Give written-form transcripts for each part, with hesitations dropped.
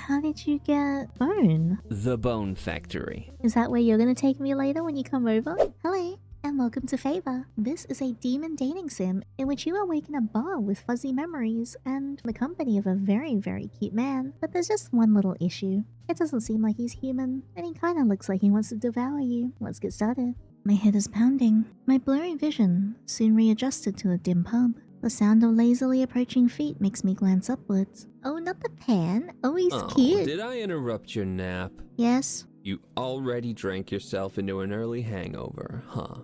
How did you get bone? The Bone Factory. Is that where you're gonna take me later when you come over? Hello, and welcome to Favor. This is a demon dating sim in which you awake in a bar with fuzzy memories and the company of a very, very cute man. But there's just one little issue. It doesn't seem like he's human, and he kinda looks like he wants to devour you. Let's get started. My head is pounding. My blurry vision soon readjusted to the dim pub. The sound of lazily approaching feet makes me glance upwards. Oh, not the pan. Oh, he's cute. Did I interrupt your nap? Yes. You already drank yourself into an early hangover, huh?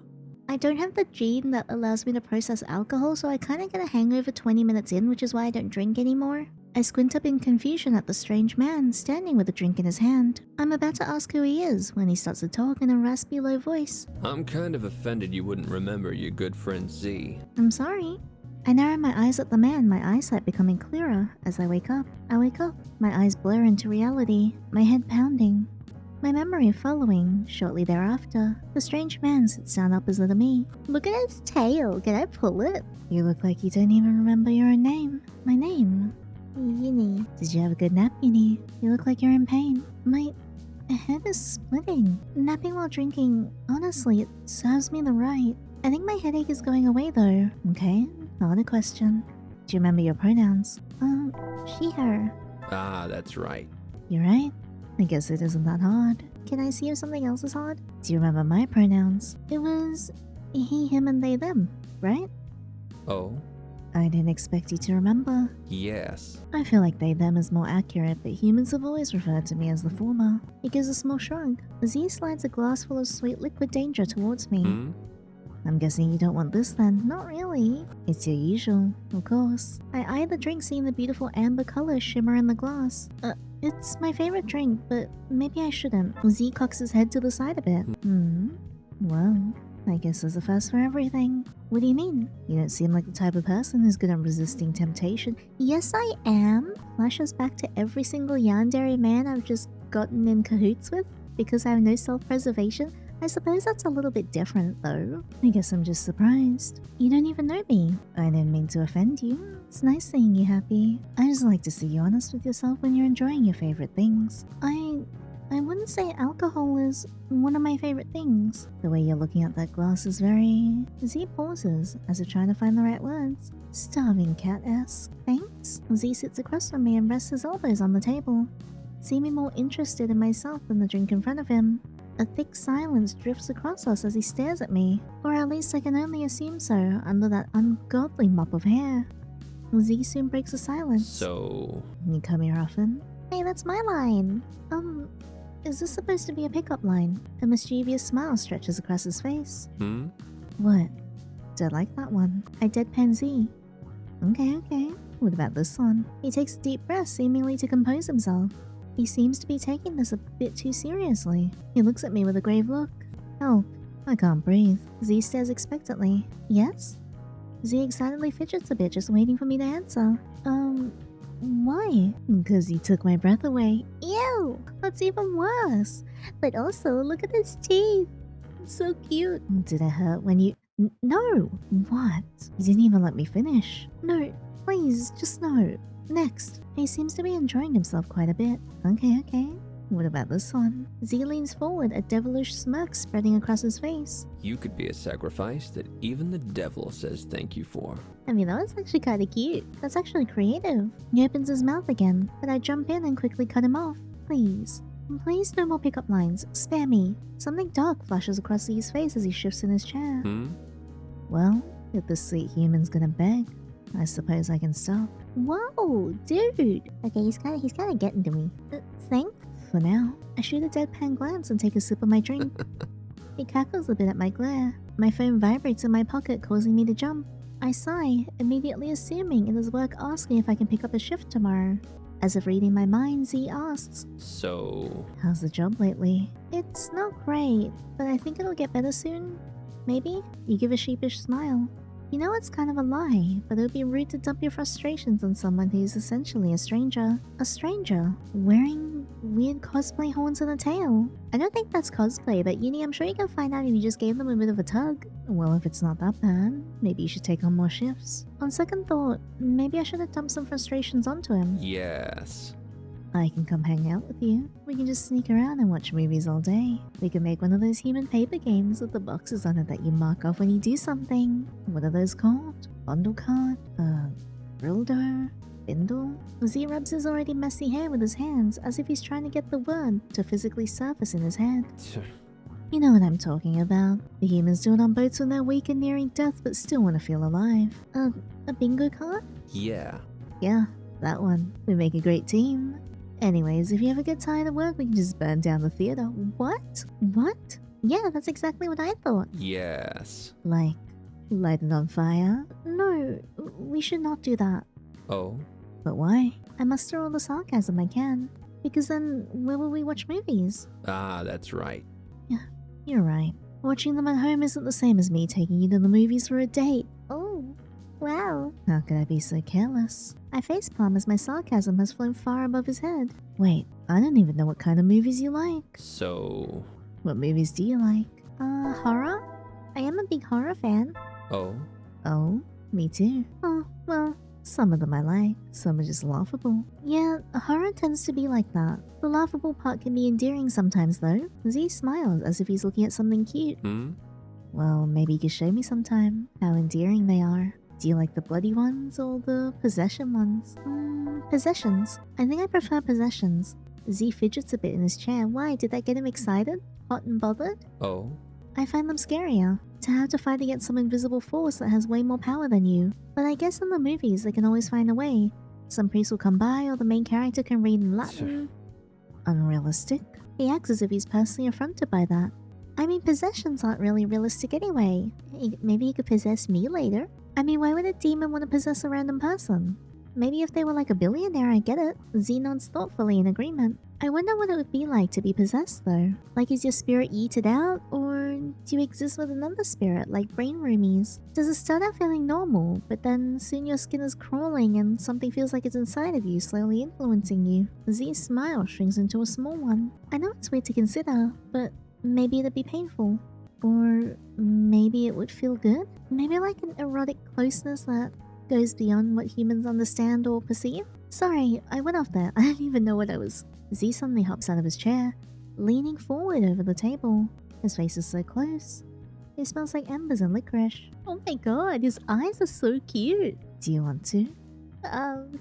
I don't have the gene that allows me to process alcohol, so I kinda get a hangover 20 minutes in, which is why I don't drink anymore. I squint up in confusion at the strange man standing with a drink in his hand. I'm about to ask who he is when he starts to talk in a raspy low voice. I'm kind of offended you wouldn't remember your good friend Z. I'm sorry. I narrow my eyes at the man, my eyesight becoming clearer as I wake up. I wake up, my eyes blur into reality, my head pounding. My memory following shortly thereafter. The strange man sits down opposite of me. Look at his tail, can I pull it? You look like you don't even remember your own name. My name? Yinny. Did you have a good nap, Yinny? You look like you're in pain. My head is splitting. Napping while drinking, honestly, it serves me the right. I think my headache is going away though. Okay, not a question. Do you remember your pronouns? She, her. Ah, that's right. You're right. I guess it isn't that hard. Can I see if something else is hard? Do you remember my pronouns? It was he, him, and they, them, right? Oh? I didn't expect you to remember. Yes. I feel like they, them is more accurate, but humans have always referred to me as the former. He gives a small shrug. Z slides a glass full of sweet liquid danger towards me. I'm guessing you don't want this then. Not really. It's your usual, of course. I eye the drink, seeing the beautiful amber color shimmer in the glass. It's my favorite drink, but maybe I shouldn't. Z cocks his head to the side a bit. Well, I guess there's a first for everything. What do you mean? You don't seem like the type of person who's good at resisting temptation. Yes, I am. Flashes back to every single yandere man I've just gotten in cahoots with because I have no self-preservation. I suppose that's a little bit different, though. I guess I'm just surprised. You don't even know me. I didn't mean to offend you. It's nice seeing you happy. I just like to see you honest with yourself when you're enjoying your favorite things. I wouldn't say alcohol is one of my favorite things. The way you're looking at that glass is very... Z pauses, as if trying to find the right words. Starving cat-esque. Thanks? Z sits across from me and rests his elbows on the table, seeming more interested in myself than the drink in front of him. A thick silence drifts across us as he stares at me, or at least I can only assume so under that ungodly mop of hair. Z soon breaks the silence. So... You come here often? Hey, that's my line. Is this supposed to be a pickup line? A mischievous smile stretches across his face. What? Don't like that one. I deadpan Z. Okay. What about this one? He takes a deep breath, seemingly to compose himself. He seems to be taking this a bit too seriously. He looks at me with a grave look. Help. I can't breathe. Z stares expectantly. Yes? Z excitedly fidgets a bit, just waiting for me to answer. Why? Because he took my breath away. Ew! That's even worse. But also, look at his teeth. It's so cute. Did it hurt when you... No! What? You didn't even let me finish. No, please, just no. Next. He seems to be enjoying himself quite a bit. Okay. What about this one? Z leans forward, a devilish smirk spreading across his face. You could be a sacrifice that even the devil says thank you for. I mean, that was actually kinda cute. That's actually creative. He opens his mouth again, but I jump in and quickly cut him off. Please no more pickup lines. Spare me. Something dark flashes across Z's face as he shifts in his chair. Well, if this sweet human's gonna beg, I suppose I can stop. Whoa, dude! Okay, he's kinda getting to me. Thanks? For now, I shoot a deadpan glance and take a sip of my drink. He cackles a bit at my glare. My phone vibrates in my pocket, causing me to jump. I sigh, immediately assuming it is work asking if I can pick up a shift tomorrow. As if reading my mind, Z asks, So... How's the job lately? It's not great, but I think it'll get better soon. Maybe? You give a sheepish smile. You know it's kind of a lie, but it would be rude to dump your frustrations on someone who's essentially a stranger. A stranger, wearing weird cosplay horns and a tail. I don't think that's cosplay, but Yinny, I'm sure you can find out if you just gave them a bit of a tug. Well, if it's not that bad, maybe you should take on more shifts. On second thought, maybe I should have dumped some frustrations onto him. Yes. I can come hang out with you. We can just sneak around and watch movies all day. We can make one of those human paper games with the boxes on it that you mark off when you do something. What are those called? Bundle card? Brildo? Bindle? Z rubs his already messy hair with his hands as if he's trying to get the word to physically surface in his head. You know what I'm talking about. The humans do it on boats when they're weak and nearing death but still want to feel alive. A bingo card? Yeah. Yeah, that one. We make a great team. Anyways, if you ever get tired of work, we can just burn down the theater. What? What? Yeah, that's exactly what I thought. Yes. Like, light it on fire? No, we should not do that. Oh? But why? I muster all the sarcasm I can. Because then, where will we watch movies? Ah, that's right. Yeah, you're right. Watching them at home isn't the same as me taking you to the movies for a date. Oh, wow. How could I be so careless? I facepalm as my sarcasm has flown far above his head. Wait, I don't even know what kind of movies you like. So... What movies do you like? Horror? I am a big horror fan. Oh? Oh, me too. Oh, well, some of them I like, some are just laughable. Yeah, horror tends to be like that. The laughable part can be endearing sometimes though. Z smiles as if he's looking at something cute. Hmm? Well, maybe you could show me sometime how endearing they are. Do you like the bloody ones or the possession ones? Possessions. I think I prefer possessions. Z fidgets a bit in his chair. Why, did that get him excited? Hot and bothered? Oh? I find them scarier. To have to fight against some invisible force that has way more power than you. But I guess in the movies they can always find a way. Some priest will come by or the main character can read in Latin. Unrealistic? He acts as if he's personally affronted by that. I mean, possessions aren't really realistic anyway. Maybe he could possess me later. I mean, why would a demon want to possess a random person? Maybe if they were like a billionaire, I get it. Z nods thoughtfully in agreement. I wonder what it would be like to be possessed though. Like, is your spirit yeeted out? Or do you exist with another spirit, like brain roomies? Does it start out feeling normal, but then soon your skin is crawling and something feels like it's inside of you, slowly influencing you? Z's smile shrinks into a small one. I know it's weird to consider, but maybe it'd be painful. Or maybe it would feel good? Maybe like an erotic closeness that goes beyond what humans understand or perceive? Sorry, I went off there. I don't even know what I was. Z suddenly hops out of his chair, leaning forward over the table. His face is so close. He smells like embers and licorice. Oh my god, his eyes are so cute. Do you want to?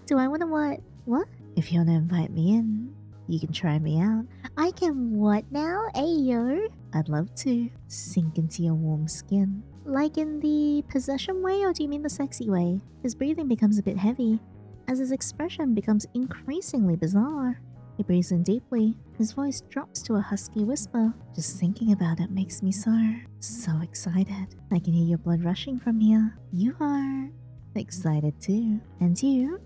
Do I want to what? What? If you want to invite me in, you can try me out. I can what now? Ayo? I'd love to. Sink into your warm skin. Like in the possession way, or do you mean the sexy way? His breathing becomes a bit heavy, as his expression becomes increasingly bizarre. He breathes in deeply. His voice drops to a husky whisper. Just thinking about it makes me so excited. I can hear your blood rushing from here. You are excited too. And you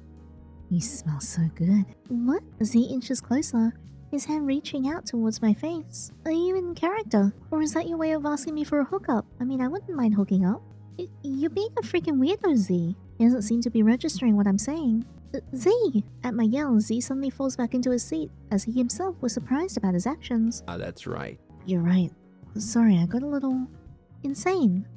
smell so good. What? As he inches closer, his hand reaching out towards my face. Are you in character? Or is that your way of asking me for a hookup? I mean, I wouldn't mind hooking up. You're being a freaking weirdo, Z. He doesn't seem to be registering what I'm saying. Z! At my yell, Z suddenly falls back into his seat, as he himself was surprised about his actions. Ah, that's right. You're right. Sorry, I got a little... insane.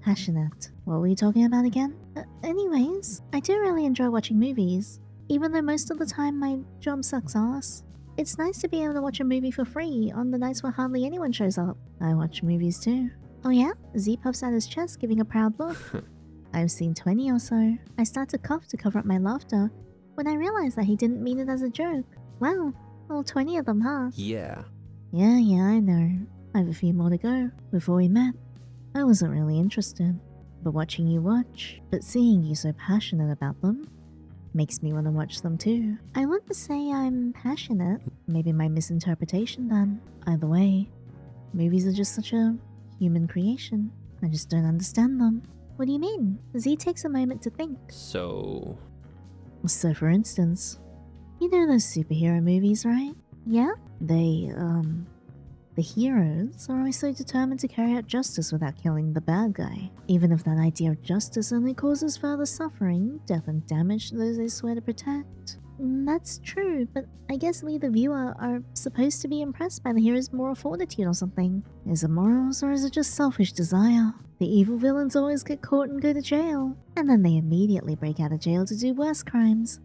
Passionate. What were you talking about again? Anyways, I do really enjoy watching movies, even though most of the time my job sucks ass. It's nice to be able to watch a movie for free on the nights where hardly anyone shows up. I watch movies too. Oh yeah? Z puffs out his chest, giving a proud look. I've seen 20 or so. I start to cough to cover up my laughter when I realize that he didn't mean it as a joke. Wow, all 20 of them, huh? Yeah. Yeah, I know. I have a few more to go. Before we met, I wasn't really interested. But watching you watch, but seeing you so passionate about them, makes me want to watch them too. I wouldn't say I'm passionate. Maybe my misinterpretation then. Either way, movies are just such a human creation. I just don't understand them. What do you mean? Z takes a moment to think. So for instance, you know those superhero movies, right? Yeah? The heroes are always so determined to carry out justice without killing the bad guy, even if that idea of justice only causes further suffering, death and damage to those they swear to protect. That's true, but I guess we the viewer are supposed to be impressed by the hero's moral fortitude or something. Is it morals or is it just selfish desire? The evil villains always get caught and go to jail, and then they immediately break out of jail to do worse crimes.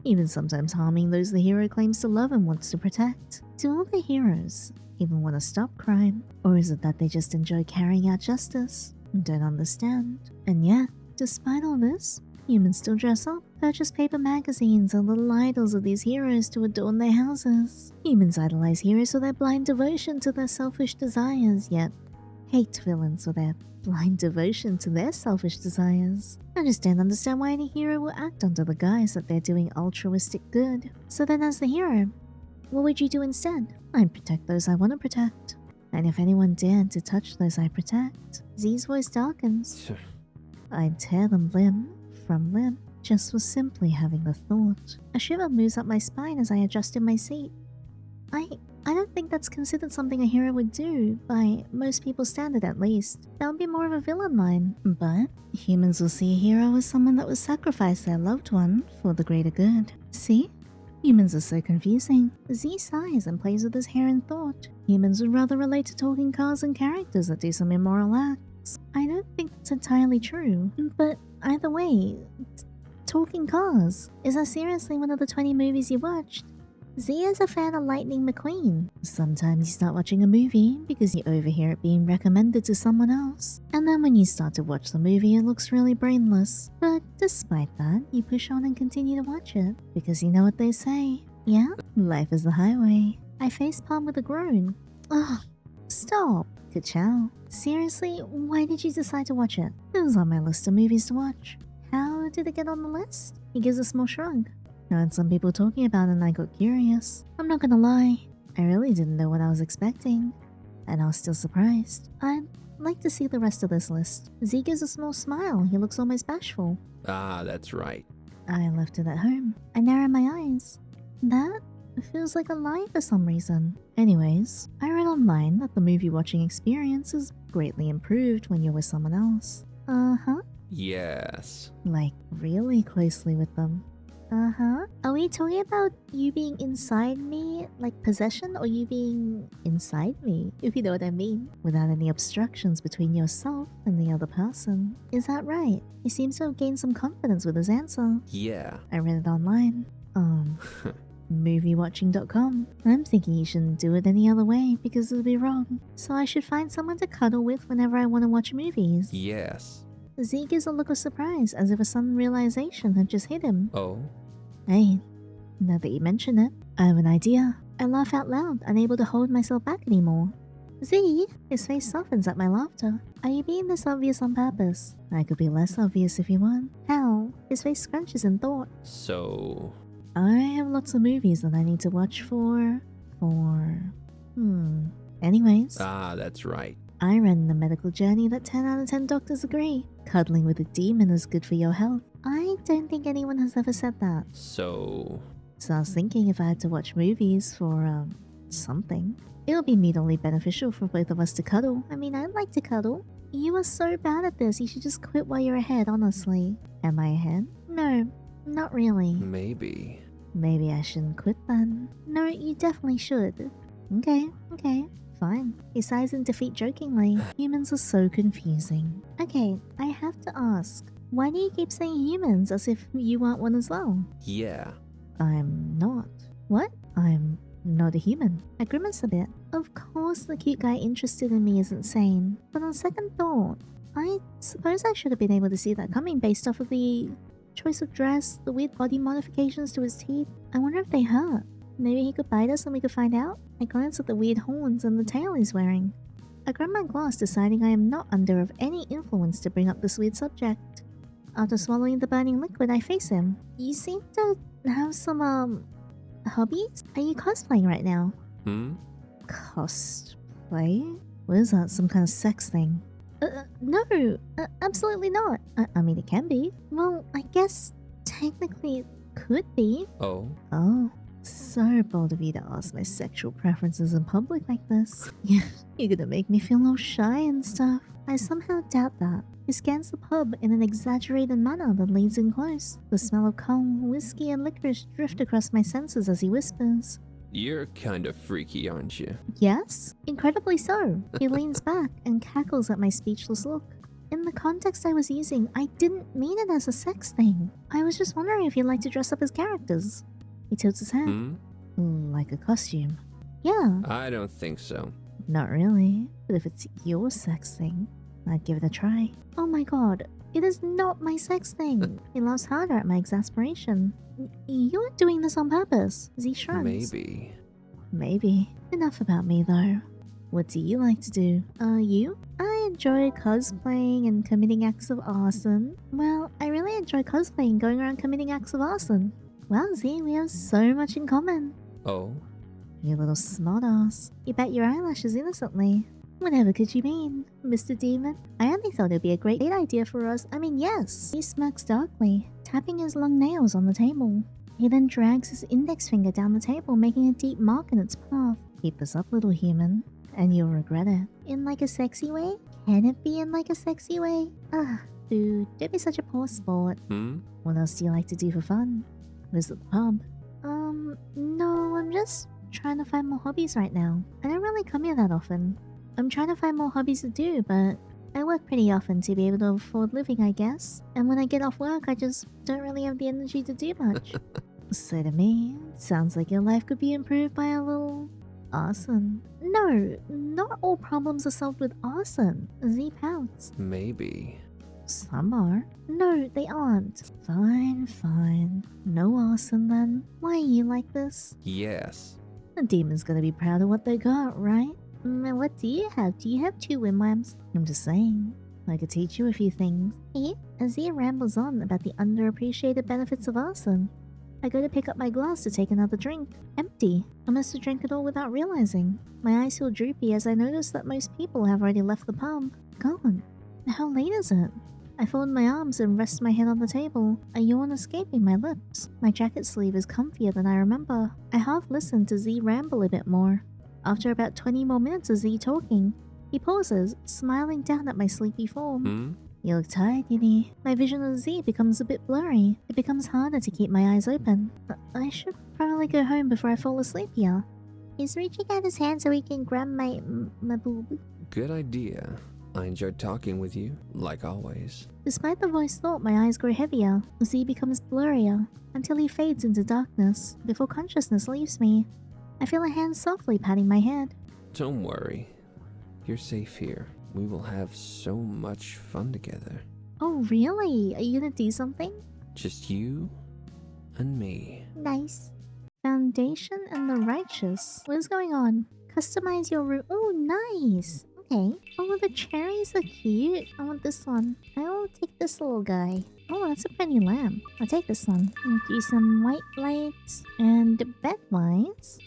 even sometimes harming those the hero claims to love and wants to protect. Do all the heroes even want to stop crime? Or is it that they just enjoy carrying out justice? Don't understand. And yet, despite all this, humans still dress up, purchase paper magazines and little idols of these heroes to adorn their houses. Humans idolize heroes for their blind devotion to their selfish desires, yet hate villains for their blind devotion to their selfish desires. I just don't understand why any hero will act under the guise that they're doing altruistic good. So then as the hero, what would you do instead? I'd protect those I want to protect. And if anyone dared to touch those I protect, Z's voice darkens. I'd tear them limb from limb, just for simply having the thought. A shiver moves up my spine as I adjust in my seat. I don't think that's considered something a hero would do, by most people's standard at least. That would be more of a villain line. But humans will see a hero as someone that would sacrifice their loved one for the greater good. See? Humans are so confusing. Z sighs and plays with his hair in thought. Humans would rather relate to talking cars and characters that do some immoral acts. I don't think that's entirely true, but either way, talking cars. Is that seriously one of the 20 movies you watched? Z is a fan of Lightning McQueen. Sometimes you start watching a movie because you overhear it being recommended to someone else. And then when you start to watch the movie, it looks really brainless. But despite that, you push on and continue to watch it. Because you know what they say. Yeah? Life is the highway. I facepalm with a groan. Ugh. Stop. Ka-chow. Seriously, why did you decide to watch it? It was on my list of movies to watch. How did it get on the list? He gives a small shrug. I heard some people talking about it and I got curious. I'm not gonna lie, I really didn't know what I was expecting. And I was still surprised. I'd like to see the rest of this list. Z gives a small smile, he looks almost bashful. Ah, that's right. I left it at home. I narrow my eyes. That feels like a lie for some reason. Anyways, I read online that the movie watching experience is greatly improved when you're with someone else. Uh-huh. Yes. Like really closely with them. Uh-huh. Are we talking about you being inside me, like possession, or you being inside me, if you know what I mean? Without any obstructions between yourself and the other person. Is that right? He seems to have gained some confidence with his answer. Yeah. I read it online. Moviewatching.com. I'm thinking you shouldn't do it any other way because it'll be wrong. So I should find someone to cuddle with whenever I want to watch movies. Yes. Z gives a look of surprise as if a sudden realization had just hit him. Oh? Hey, now that you mention it, I have an idea. I laugh out loud, unable to hold myself back anymore. Z? His face softens at my laughter. Are you being this obvious on purpose? I could be less obvious if you want. How? His face scrunches in thought. So... I have lots of movies that I need to watch Anyways. Ah, that's right. I read in the medical journey that 10 out of 10 doctors agree. Cuddling with a demon is good for your health. I don't think anyone has ever said that. So I was thinking if I had to watch movies for, something, it would be mutually beneficial for both of us to cuddle. I mean, I'd like to cuddle. You are so bad at this, you should just quit while you're ahead, honestly. Am I ahead? No, not really. maybe. Maybe I shouldn't quit then. No, you definitely should. Okay, fine. He sighs in defeat jokingly. Humans are so confusing. Okay, I have to ask, why do you keep saying humans as if you aren't one as well? Yeah. I'm not. What? I'm not a human. I grimace a bit. Of course the cute guy interested in me isn't sane, but on second thought, I suppose I should have been able to see that coming based off of the choice of dress, the weird body modifications to his teeth. I wonder if they hurt. Maybe he could bite us and we could find out? I glance at the weird horns and the tail he's wearing. I grab my glass, deciding I am not under of any influence to bring up this weird subject. After swallowing the burning liquid, I face him. You seem to have some, hobbies? Are you cosplaying right now? Cosplay? What is that, some kind of sex thing? No, absolutely not. I mean, it can be. Well, I guess technically it could be. Oh? Oh. So bold of you to ask my sexual preferences in public like this. Yeah, you're gonna make me feel all shy and stuff. I somehow doubt that. He scans the pub in an exaggerated manner that leans in close. The smell of coal, whiskey, and licorice drift across my senses as he whispers. You're kind of freaky, aren't you? Yes? Incredibly so. He leans back and cackles at my speechless look. In the context I was using, I didn't mean it as a sex thing. I was just wondering if you'd like to dress up as characters. He tilts his head. Like a costume. Yeah. I don't think so. Not really. But if it's your sex thing, I'd give it a try. Oh my god. It is not my sex thing. He laughs harder at my exasperation. You're doing this on purpose. Z shrugs. Maybe. Enough about me though. What do you like to do? You? I enjoy cosplaying and committing acts of arson. Well, I really enjoy cosplaying, going around committing acts of arson. Wow, Z, we have so much in common. Oh? You little smartass. You bet your eyelashes innocently. Whatever could you mean, Mr. Demon? I only thought it'd be a great date idea for us. I mean, yes. He smirks darkly, tapping his long nails on the table. He then drags his index finger down the table, making a deep mark in its path. Keep this up, little human, and you'll regret it. In like a sexy way? Can it be in like a sexy way? Ugh, dude, don't be such a poor sport. What else do you like to do for fun? Visit the pub? No, I'm just trying to find more hobbies right now. I don't really come here that often. I'm trying to find more hobbies to do, but I work pretty often to be able to afford living, I guess. And when I get off work, I just don't really have the energy to do much. So to me, it sounds like your life could be improved by a little arson. No, not all problems are solved with arson. Z pouts. Maybe. Some are. No, they aren't. Fine, fine. No arson then. Why are you like this? Yes. The demon's gonna be proud of what they got, right? And what do you have? Do you have 2 wimwams? I'm just saying. I could teach you a few things. As he rambles on about the underappreciated benefits of arson. I go to pick up my glass to take another drink. Empty. I must have drank it all without realizing. My eyes feel droopy as I notice that most people have already left the pub. Gone. How late is it? I fold my arms and rest my head on the table, a yawn escaping my lips. My jacket sleeve is comfier than I remember. I half listen to Z ramble a bit more. After about 20 more minutes of Z talking, he pauses, smiling down at my sleepy form. You look tired, Yinny. My vision of Z becomes a bit blurry. It becomes harder to keep my eyes open. I should probably go home before I fall asleep here. He's reaching out his hand so he can grab my boob. Good idea. I enjoyed talking with you, like always. Despite the voiced thought, my eyes grow heavier. Z becomes blurrier, until he fades into darkness, before consciousness leaves me. I feel a hand softly patting my head. Don't worry. You're safe here. We will have so much fun together. Oh, really? Are you gonna do something? Just you and me. Nice. Foundation and the Righteous. What is going on? Customize your room. Oh, nice. Okay. Oh, the cherries are cute. I want this one. I will take this little guy. Oh, that's a pretty lamp. I'll take this one. And do some white lights. And bed-wise,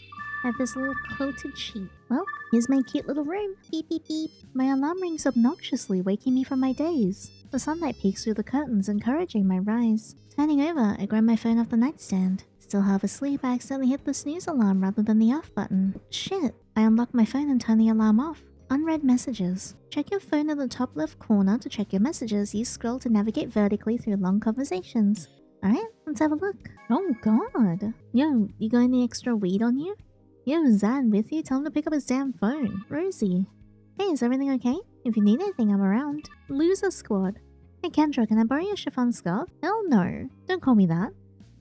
I have this little quilted sheet. Well, here's my cute little room. Beep, beep, beep. My alarm rings obnoxiously, waking me from my daze. The sunlight peeks through the curtains, encouraging my rise. Turning over, I grab my phone off the nightstand. Still half asleep, I accidentally hit the snooze alarm rather than the off button. Shit. I unlock my phone and turn the alarm off. Unread messages. Check your phone in the top left corner to check your messages. Use scroll to navigate vertically through long conversations. Alright, let's have a look. Oh god. Yo, you got any extra weed on you? Yo, Zan with you? Tell him to pick up his damn phone. Rosie. Hey, is everything okay? If you need anything, I'm around. Loser squad. Hey Kendra, can I borrow your chiffon scarf? Hell no. Don't call me that.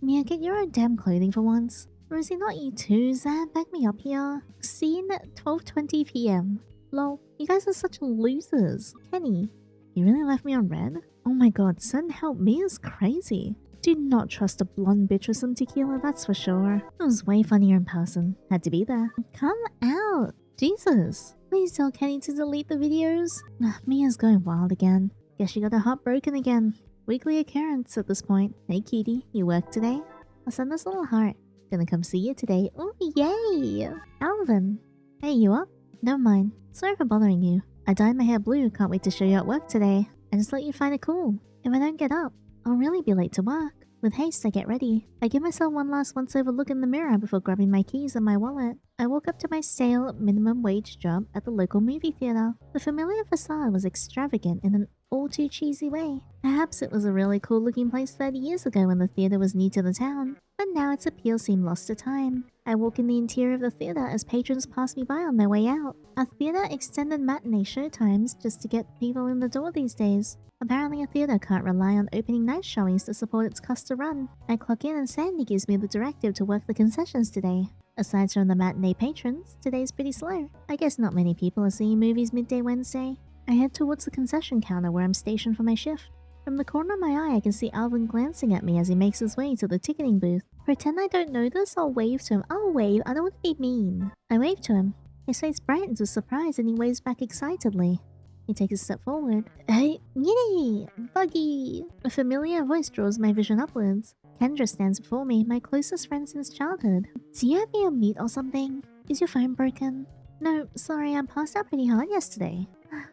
Mia, get your own damn clothing for once. Rosie, not you too. Zan, back me up here. Scene 12:20 PM. Lol, you guys are such losers. Kenny, you really left me on red? Oh my god, send help me is crazy. Do not trust a blonde bitch with some tequila, that's for sure. It was way funnier in person. Had to be there. Come out. Jesus. Please tell Kenny to delete the videos. Mia's going wild again. Guess she got her heart broken again. Weekly occurrence at this point. Hey cutie, you work today? I'll send this little heart. Gonna come see you today. Oh yay! Alvin. Hey, you up? Never mind. Sorry for bothering you. I dyed my hair blue, can't wait to show you at work today. I just let you find it cool. If I don't get up, I'll really be late to work. With haste, I get ready. I give myself one last once-over look in the mirror before grabbing my keys and my wallet. I walk up to my stale, minimum-wage job at the local movie theater. The familiar facade was extravagant in an all-too-cheesy way. Perhaps it was a really cool-looking place 30 years ago when the theater was new to the town. but now its appeal seemed lost to time. I walk in the interior of the theater as patrons pass me by on their way out. A theater extended matinee show times just to get people in the door these days. Apparently a theater can't rely on opening night showings to support its cost to run. I clock in and Sandy gives me the directive to work the concessions today. Aside from the matinee patrons, today's pretty slow. I guess not many people are seeing movies midday Wednesday. I head towards the concession counter where I'm stationed for my shift. From the corner of my eye, I can see Alvin glancing at me as he makes his way to the ticketing booth. Pretend I don't know this, I'll wave to him. I'll wave, I don't want to be mean. I wave to him. His face brightens with surprise and he waves back excitedly. He takes a step forward. Hey, Yinny! Buggy! A familiar voice draws my vision upwards. Kendra stands before me, my closest friend since childhood. Do you have me on mute or something? Is your phone broken? No, sorry, I passed out pretty hard yesterday.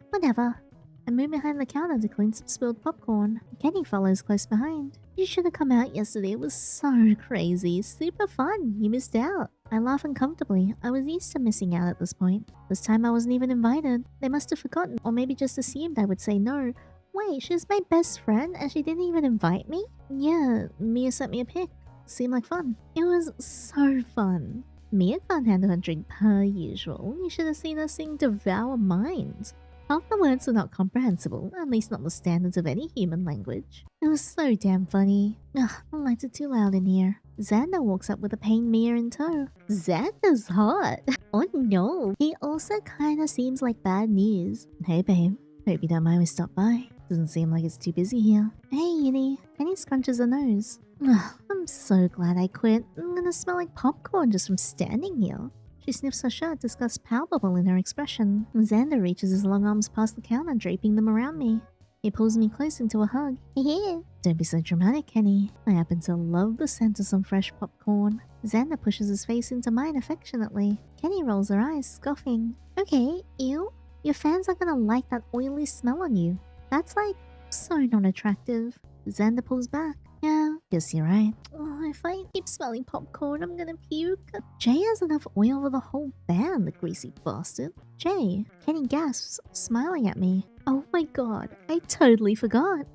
Whatever. I move behind the counter to clean some spilled popcorn. Kenny follows close behind. You should have come out yesterday. It was so crazy. Super fun. You missed out. I laugh uncomfortably. I was used to missing out at this point. This time I wasn't even invited. They must have forgotten or maybe just assumed I would say no. Wait, she's my best friend and she didn't even invite me? Yeah, Mia sent me a pic. Seemed like fun. It was so fun. Mia can't handle a drink per usual. You should have seen her sing Devour Minds. Half the words were not comprehensible, at least not the standards of any human language. It was so damn funny. Ugh, the lights are too loud in here. Xander walks up with a pained Mia in tow. Xander's hot. Oh no. He also kinda seems like bad news. Hey babe, hope you don't mind we stop by. Doesn't seem like it's too busy here. Hey Yinny. Kenny scrunches her nose. Ugh, I'm so glad I quit. I'm gonna smell like popcorn just from standing here. She sniffs her shirt, disgust palpable in her expression. Xander reaches his long arms past the counter, draping them around me. He pulls me close into a hug. Hehe. Don't be so dramatic, Kenny. I happen to love the scent of some fresh popcorn. Xander pushes his face into mine affectionately. Kenny rolls her eyes, scoffing. Okay, ew. Your fans are gonna like that oily smell on you. That's like, so not attractive. Xander pulls back. Yeah, guess you're right. Oh, if I keep smelling popcorn, I'm gonna puke. Jay has enough oil for the whole band, the greasy bastard. Jay, Kenny gasps, smiling at me. Oh my god, I totally forgot.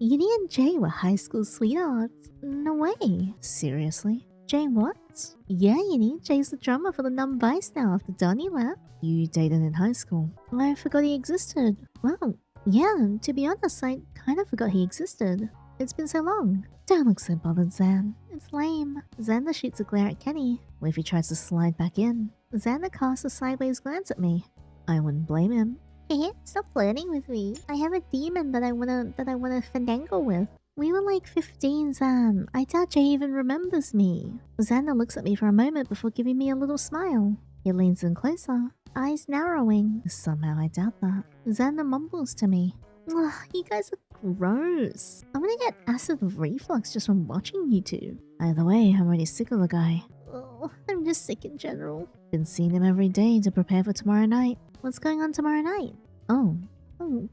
Yinny and Jay were high school sweethearts. No way. Seriously? Jay what? Yeah, Yinny, Jay's the drummer for the Numb Vice now after Donnie left. You dated in high school? I forgot he existed. Well, yeah, to be honest, I kind of forgot he existed. It's been so long. Don't look so bothered, Zan. It's lame. Xander shoots a glare at Kenny. What if he tries to slide back in? Xander casts a sideways glance at me. I wouldn't blame him. Hey, stop flirting with me. I have a demon that I wanna fandangle with. We were like 15, Zan. I doubt Jay even remembers me. Xander looks at me for a moment before giving me a little smile. He leans in closer, eyes narrowing. Somehow I doubt that. Xander mumbles to me. Ugh, you guys are gross. I'm gonna get acid reflux just from watching you two. Either way, I'm already sick of the guy. Oh, I'm just sick in general. Been seeing him every day to prepare for tomorrow night. What's going on tomorrow night? Oh,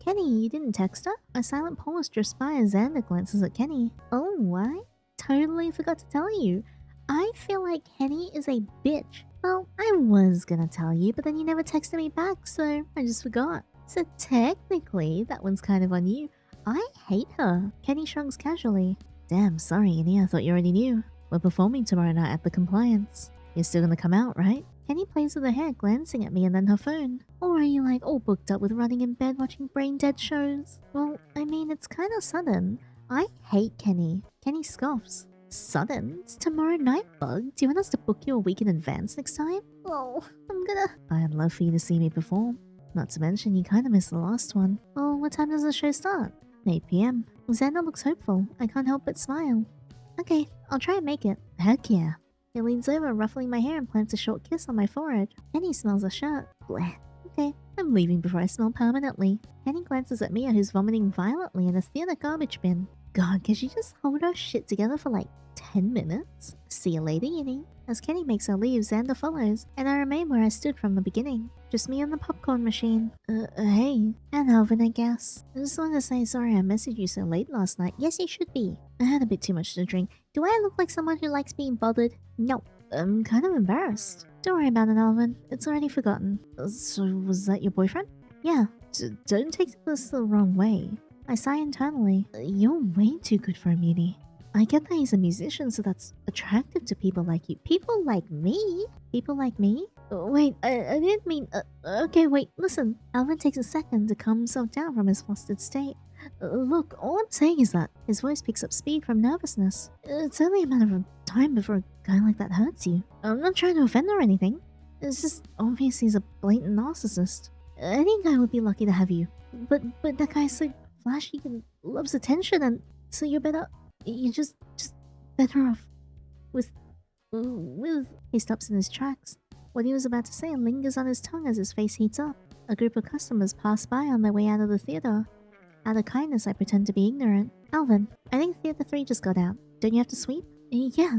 Kenny, you didn't text her? A silent pause drifts by as Xander glances at Kenny. Oh, I totally forgot to tell you. I feel like Kenny is a bitch. Well, I was gonna tell you, but then you never texted me back, so I just forgot. So technically, that one's kind of on you. I hate her. Kenny shrugs casually. Damn, sorry, Yinny, I thought you already knew. We're performing tomorrow night at the Compliance. You're still gonna come out, right? Kenny plays with her hair, glancing at me and then her phone. Or are you like all booked up with running in bed watching brain dead shows? Well, I mean, it's kind of sudden. I hate Kenny. Kenny scoffs. Sudden? It's tomorrow night, Bug. Do you want us to book you a week in advance next time? Oh, I'd love for you to see me perform. Not to mention, you kind of missed the last one. Oh, what time does the show start? 8 PM. Xander looks hopeful. I can't help but smile. Okay, I'll try and make it. Heck yeah. He leans over, ruffling my hair and plants a short kiss on my forehead. Kenny smells a shirt. Bleh. Okay, I'm leaving before I smell permanently. Kenny glances at Mia, who's vomiting violently in a theater garbage bin. God, can she just hold her shit together for like 10 minutes? See you later, Yinny. As Kenny makes her leave, Xander follows, and I remain where I stood from the beginning. Just me and the popcorn machine. Hey. And Alvin, I guess. I just wanted to say sorry I messaged you so late last night. Yes, you should be. I had a bit too much to drink. Do I look like someone who likes being bothered? No. I'm kind of embarrassed. Don't worry about it, Alvin. It's already forgotten. So, was that your boyfriend? Yeah. Don't take this the wrong way. I sigh internally. You're way too good for a mutie. I get that he's a musician, so that's attractive to people like you. People like me? People like me? Wait, I didn't mean... okay, wait, listen. Alvin takes a second to calm himself down from his flustered state. Look, all I'm saying is that his voice picks up speed from nervousness. It's only a matter of time before a guy like that hurts you. I'm not trying to offend or anything. It's just obvious he's a blatant narcissist. Any guy would be lucky to have you. But that guy's so flashy and loves attention, and so you're better... You're just better off with... He stops in his tracks. What he was about to say lingers on his tongue as his face heats up. A group of customers pass by on their way out of the theater. Out of kindness, I pretend to be ignorant. Alvin, I think Theater 3 just got out. Don't you have to sweep? Yeah,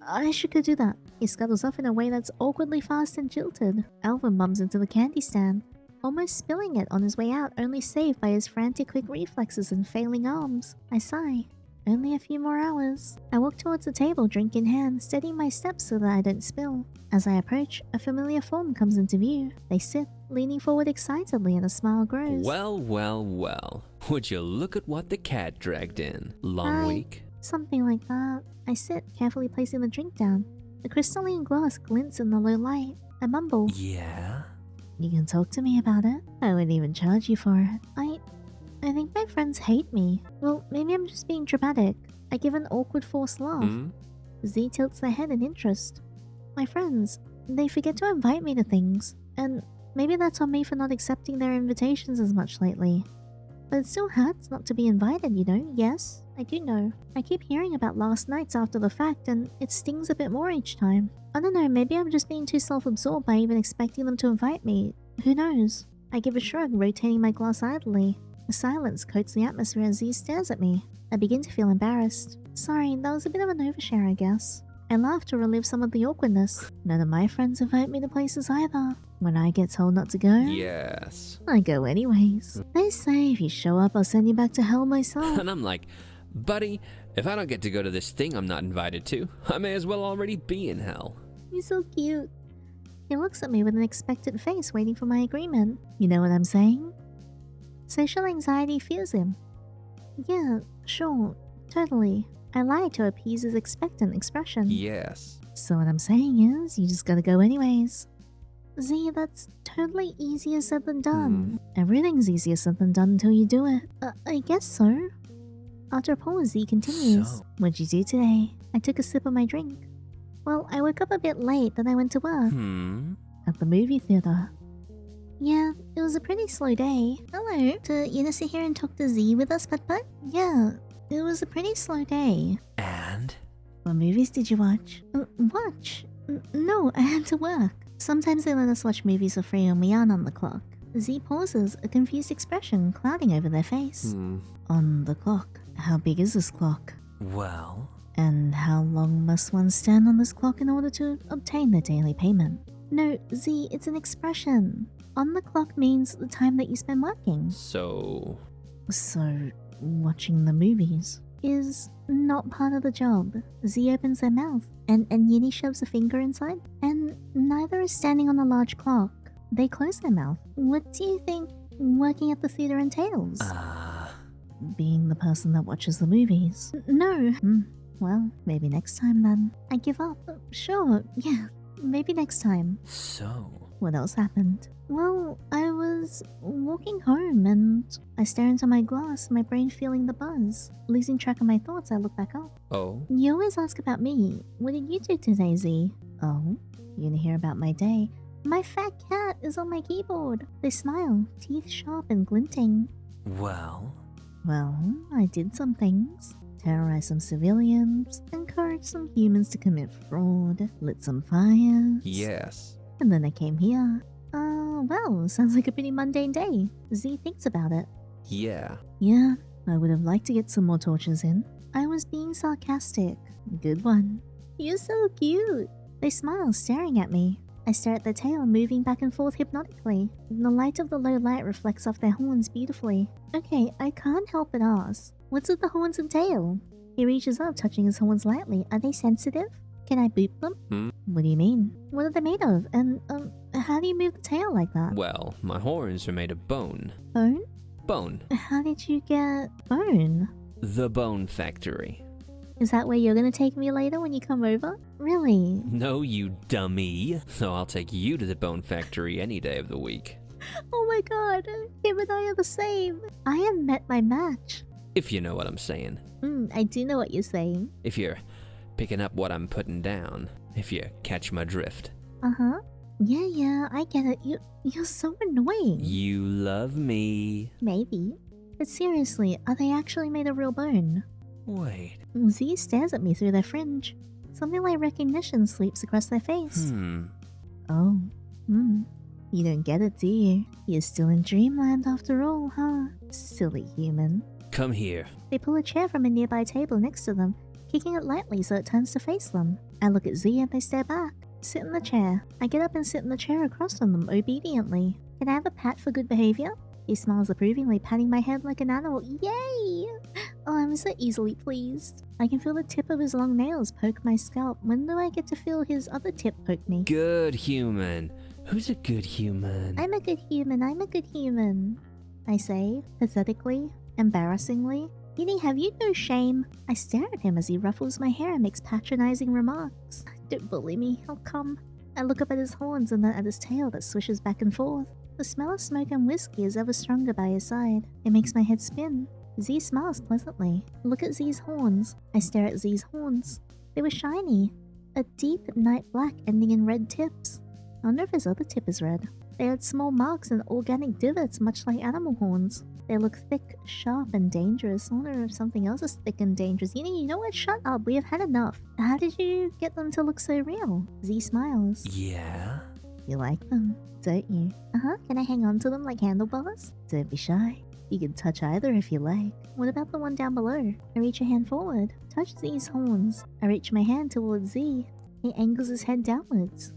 I should go do that. He scuttles off in a way that's awkwardly fast and jilted. Alvin bumps into the candy stand, almost spilling it on his way out, only saved by his frantic quick reflexes and failing arms. I sigh. Only a few more hours. I walk towards the table, drink in hand, steadying my steps so that I don't spill. As I approach, a familiar form comes into view. They sit, leaning forward excitedly, and a smile grows. Well. Would you look at what the cat dragged in? Long week? Something like that. I sit, carefully placing the drink down. The crystalline glass glints in the low light. I mumble. Yeah? You can talk to me about it. I wouldn't even charge you for it. I think my friends hate me. Well, maybe I'm just being dramatic. I give an awkward forced laugh. Z tilts their head in interest. My friends, they forget to invite me to things. And maybe that's on me for not accepting their invitations as much lately. But it still hurts not to be invited, you know? Yes, I do know. I keep hearing about last nights after the fact, and it stings a bit more each time. I don't know, maybe I'm just being too self-absorbed by even expecting them to invite me. Who knows? I give a shrug, rotating my glass idly. The silence coats the atmosphere as Z stares at me. I begin to feel embarrassed. Sorry, that was a bit of an overshare, I guess. I laugh to relieve some of the awkwardness. None of my friends invite me to places either. When I get told not to go, yes, I go anyways. They say if you show up, I'll send you back to hell myself. And I'm like, buddy, if I don't get to go to this thing I'm not invited to, I may as well already be in hell. He's so cute. He looks at me with an expectant face, waiting for my agreement. You know what I'm saying? Social anxiety fears him. Yeah, sure, totally. I lie to appease his expectant expression. Yes. So what I'm saying is, you just gotta go anyways. Z, that's totally easier said than done. Everything's easier said than done until you do it. I guess so. After a pause, Z continues. So? What'd you do today? I took a sip of my drink. Well, I woke up a bit late, then I went to work. At the movie theater. Yeah, it was a pretty slow day. Hello, do you sit here and talk to Z with us, Put? Yeah, it was a pretty slow day. And? What movies did you watch? Watch? No, I had to work. Sometimes they let us watch movies for free when we aren't on the clock. Z pauses, a confused expression clouding over their face. On the clock? How big is this clock? Well... And how long must one stand on this clock in order to obtain their daily payment? No, Z, it's an expression. On the clock means the time that you spend working. So, watching the movies is not part of the job. Z opens their mouth, and Yinny shoves a finger inside, and neither is standing on a large clock. They close their mouth. What do you think working at the theater entails? Being the person that watches the movies. No. Well, maybe next time then. I give up. Sure, yeah, maybe next time. So... What else happened? Well, I was walking home and I stare into my glass, my brain feeling the buzz. Losing track of my thoughts, I look back up. Oh? You always ask about me. What did you do today, Z? Oh? You didn't hear about my day? My fat cat is on my keyboard. They smile, teeth sharp and glinting. Well, I did some things. Terrorized some civilians, encouraged some humans to commit fraud, lit some fires. yes. And then I came here. Well, sounds like a pretty mundane day. Z thinks about it. Yeah. Yeah, I would have liked to get some more torches in. I was being sarcastic. Good one. You're so cute. They smile, staring at me. I stare at their tail, moving back and forth hypnotically. The light of the low light reflects off their horns beautifully. Okay, I can't help but ask. What's with the horns and tail? He reaches up, touching his horns lightly. Are they sensitive? Can I boop them? What do you mean? What are they made of? And, how do you move the tail like that? Well, my horns are made of bone. Bone? Bone. How did you get bone? The Bone Factory. Is that where you're gonna take me later when you come over? Really? No, you dummy. So I'll take you to the bone factory any day of the week. Oh my god, him and I are the same. I have met my match. If you know what I'm saying. I do know what you're saying. If you're picking up what I'm putting down. If you catch my drift. Uh-huh. Yeah, I get it. You're so annoying. You love me. Maybe. But seriously, are they actually made of real bone? Wait. Z stares at me through their fringe. Something like recognition sweeps across their face. Oh. You don't get it, do you? You're still in dreamland after all, huh? Silly human. Come here. They pull a chair from a nearby table next to them, kicking it lightly so it turns to face them. I look at Z and they stare back. Sit in the chair. I get up and sit in the chair across from them obediently. Can I have a pat for good behavior? He smiles approvingly, patting my head like an animal. Yay! Oh, I'm so easily pleased. I can feel the tip of his long nails poke my scalp. When do I get to feel his other tip poke me? Good human. Who's a good human? I'm a good human. I say, pathetically, embarrassingly. Yinny, have you no shame? I stare at him as he ruffles my hair and makes patronizing remarks. Don't bully me, I'll come. I look up at his horns and then at his tail that swishes back and forth. The smell of smoke and whiskey is ever stronger by his side. It makes my head spin. Z smiles pleasantly. Look at Z's horns. I stare at Z's horns. They were shiny. A deep night black ending in red tips. I wonder if his other tip is red. They had small marks and organic divots much like animal horns. They look thick, sharp, and dangerous. I wonder if something else is thick and dangerous. You know what? Shut up. We have had enough. How did you get them to look so real? Z smiles. Yeah? You like them, don't you? Uh-huh. Can I hang on to them like handlebars? Don't be shy. You can touch either if you like. What about the one down below? I reach a hand forward. Touch Z's horns. I reach my hand towards Z. He angles his head downwards.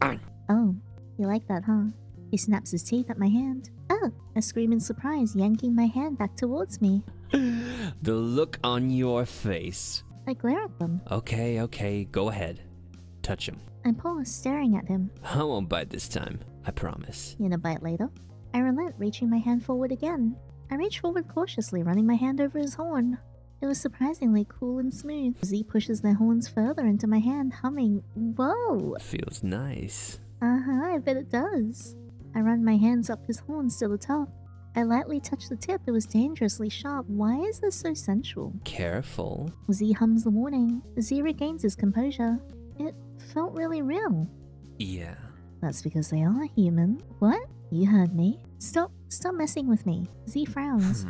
Oh, you like that, huh? He snaps his teeth at my hand. Oh! I scream in surprise, yanking my hand back towards me. The look on your face. I glare at them. Okay, go ahead. Touch him. I pause, staring at him. I won't bite this time, I promise. You gonna bite later? I relent, reaching my hand forward again. I reach forward cautiously, running my hand over his horn. It was surprisingly cool and smooth. Z pushes their horns further into my hand, humming. Whoa! Feels nice. Uh-huh, I bet it does. I run my hands up his horns to the top. I lightly touch the tip. It was dangerously sharp. Why is this so sensual? Careful. Z hums the warning. Z regains his composure. It felt really real. Yeah. That's because they are human. What? You heard me. Stop messing with me. Z frowns.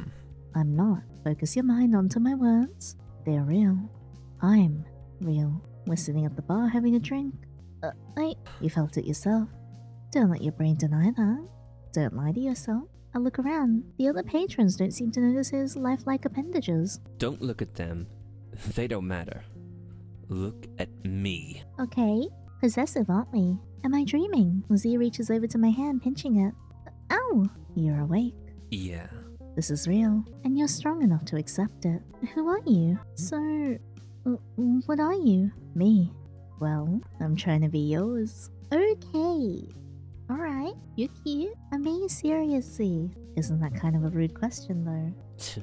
I'm not. Focus your mind onto my words. They're real. I'm real. We're sitting at the bar having a drink. You felt it yourself. Don't let your brain deny that. Don't lie to yourself. I look around. The other patrons don't seem to notice his lifelike appendages. Don't look at them. They don't matter. Look at me. Okay. Possessive, aren't we? Am I dreaming? Z reaches over to my hand, pinching it. Ow! You're awake. Yeah. This is real, and you're strong enough to accept it. Who are you? So, what are you? Me. Well, I'm trying to be yours. Okay. Alright, you're cute. I'm being serious, Z. Isn't that kind of a rude question, though?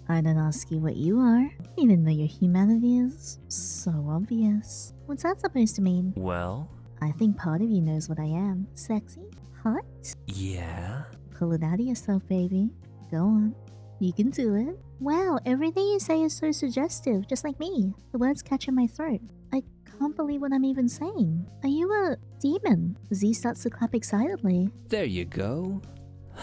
I don't ask you what you are, even though your humanity is so obvious. What's that supposed to mean? Well? I think part of you knows what I am. Sexy? Hot? Yeah? Pull it out of yourself, baby. Go on. You can do it. Wow, everything you say is so suggestive, just like me. The words catch in my throat. I can't believe what I'm even saying. Are you a demon? Z starts to clap excitedly. There you go.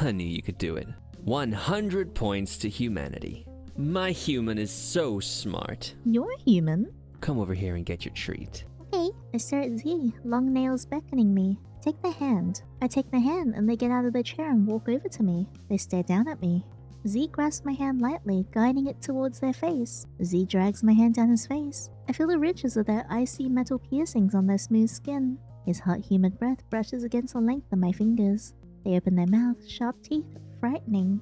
I knew you could do it. 100 points to humanity. My human is so smart. You're human? Come over here and get your treat. Okay, I stare at Z, long nails beckoning me. Take the hand. I take the hand and they get out of their chair and walk over to me. They stare down at me. Z grasps my hand lightly, guiding it towards their face. Z drags my hand down his face. I feel the ridges of their icy metal piercings on their smooth skin. His hot, humid breath brushes against the length of my fingers. They open their mouths, sharp teeth, frightening.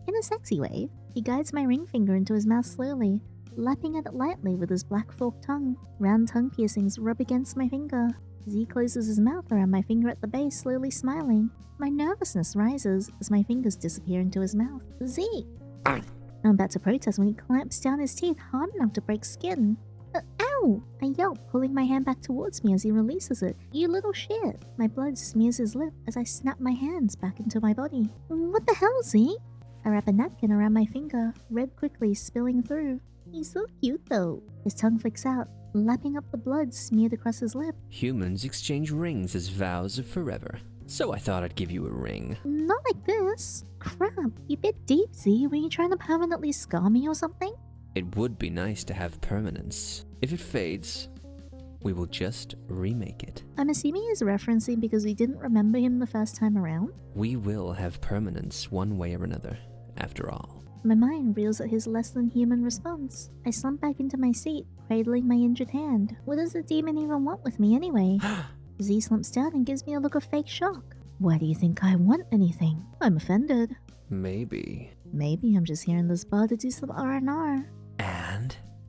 In a sexy way, he guides my ring finger into his mouth slowly, lapping at it lightly with his black forked tongue. Round tongue piercings rub against my finger. Z closes his mouth around my finger at the base, slowly smiling. My nervousness rises as my fingers disappear into his mouth. Z! I'm about to protest when he clamps down his teeth hard enough to break skin. No! I yelp, pulling my hand back towards me as he releases it. You little shit! My blood smears his lip as I snap my hands back into my body. What the hell, Z? I wrap a napkin around my finger, red quickly spilling through. He's so cute though. His tongue flicks out, lapping up the blood smeared across his lip. Humans exchange rings as vows of forever. So I thought I'd give you a ring. Not like this. Crap, you bit deep, Z. Were you trying to permanently scar me or something? It would be nice to have permanence. If it fades, we will just remake it. I'm assuming he's referencing because we didn't remember him the first time around? We will have permanence one way or another, after all. My mind reels at his less than human response. I slump back into my seat, cradling my injured hand. What does the demon even want with me anyway? Z slumps down and gives me a look of fake shock. Why do you think I want anything? I'm offended. Maybe. Maybe I'm just here in this bar to do some R&R.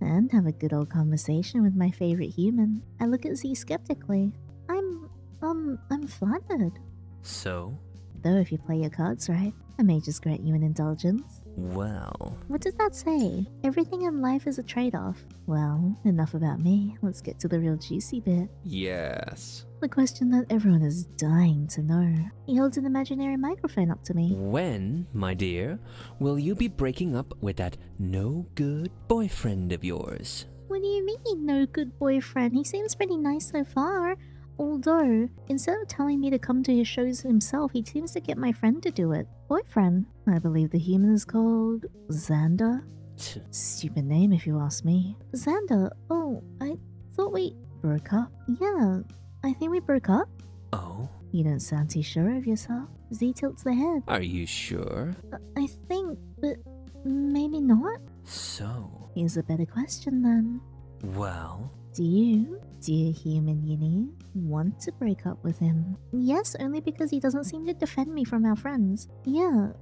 And have a good old conversation with my favorite human. I look at Z skeptically. I'm flattered. So? Though if you play your cards right, I may just grant you an indulgence. Well... What does that say? Everything in life is a trade-off. Well, enough about me. Let's get to the real juicy bit. Yes. The question that everyone is dying to know. He holds an imaginary microphone up to me. When, my dear, will you be breaking up with that no-good boyfriend of yours? What do you mean, no good boyfriend? He seems pretty nice so far. Although, instead of telling me to come to his shows himself, he seems to get my friend to do it. Boyfriend? I believe the human is called Xander. Stupid name if you ask me. Xander? Oh, I thought we broke up. Yeah, I think we broke up. Oh? You don't sound too sure of yourself. Z tilts the head. Are you sure? I think, but maybe not. So? Here's a better question then. Well? Do you, dear Helloyinny, want to break up with him? Yes, only because he doesn't seem to defend me from our friends. Yeah,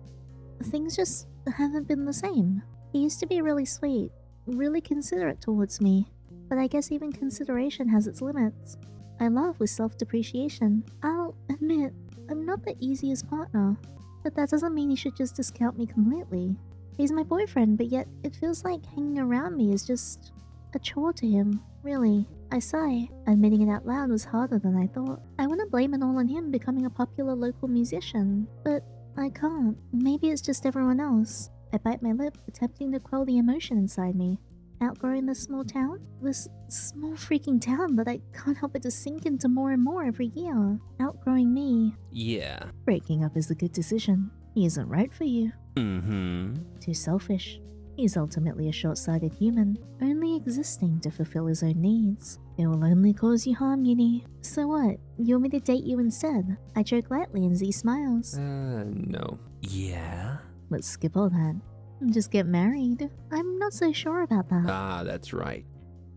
things just haven't been the same. He used to be really sweet, really considerate towards me, but I guess even consideration has its limits. I love with self-depreciation. I'll admit, I'm not the easiest partner, but that doesn't mean he should just discount me completely. He's my boyfriend, but yet it feels like hanging around me is just a chore to him. Really, I sigh. Admitting it out loud was harder than I thought. I want to blame it all on him becoming a popular local musician, but I can't. Maybe it's just everyone else. I bite my lip, attempting to quell the emotion inside me. Outgrowing this small town? This small freaking town that I can't help but to sink into more and more every year. Outgrowing me. Yeah. Breaking up is a good decision. He isn't right for you. Mm-hmm. Too selfish. He's ultimately a short-sighted human, only existing to fulfill his own needs. It will only cause you harm, Yinny. So what? You want me to date you instead? I joke lightly and Z smiles. No. Yeah? Let's skip all that. Just get married. I'm not so sure about that. Ah, that's right.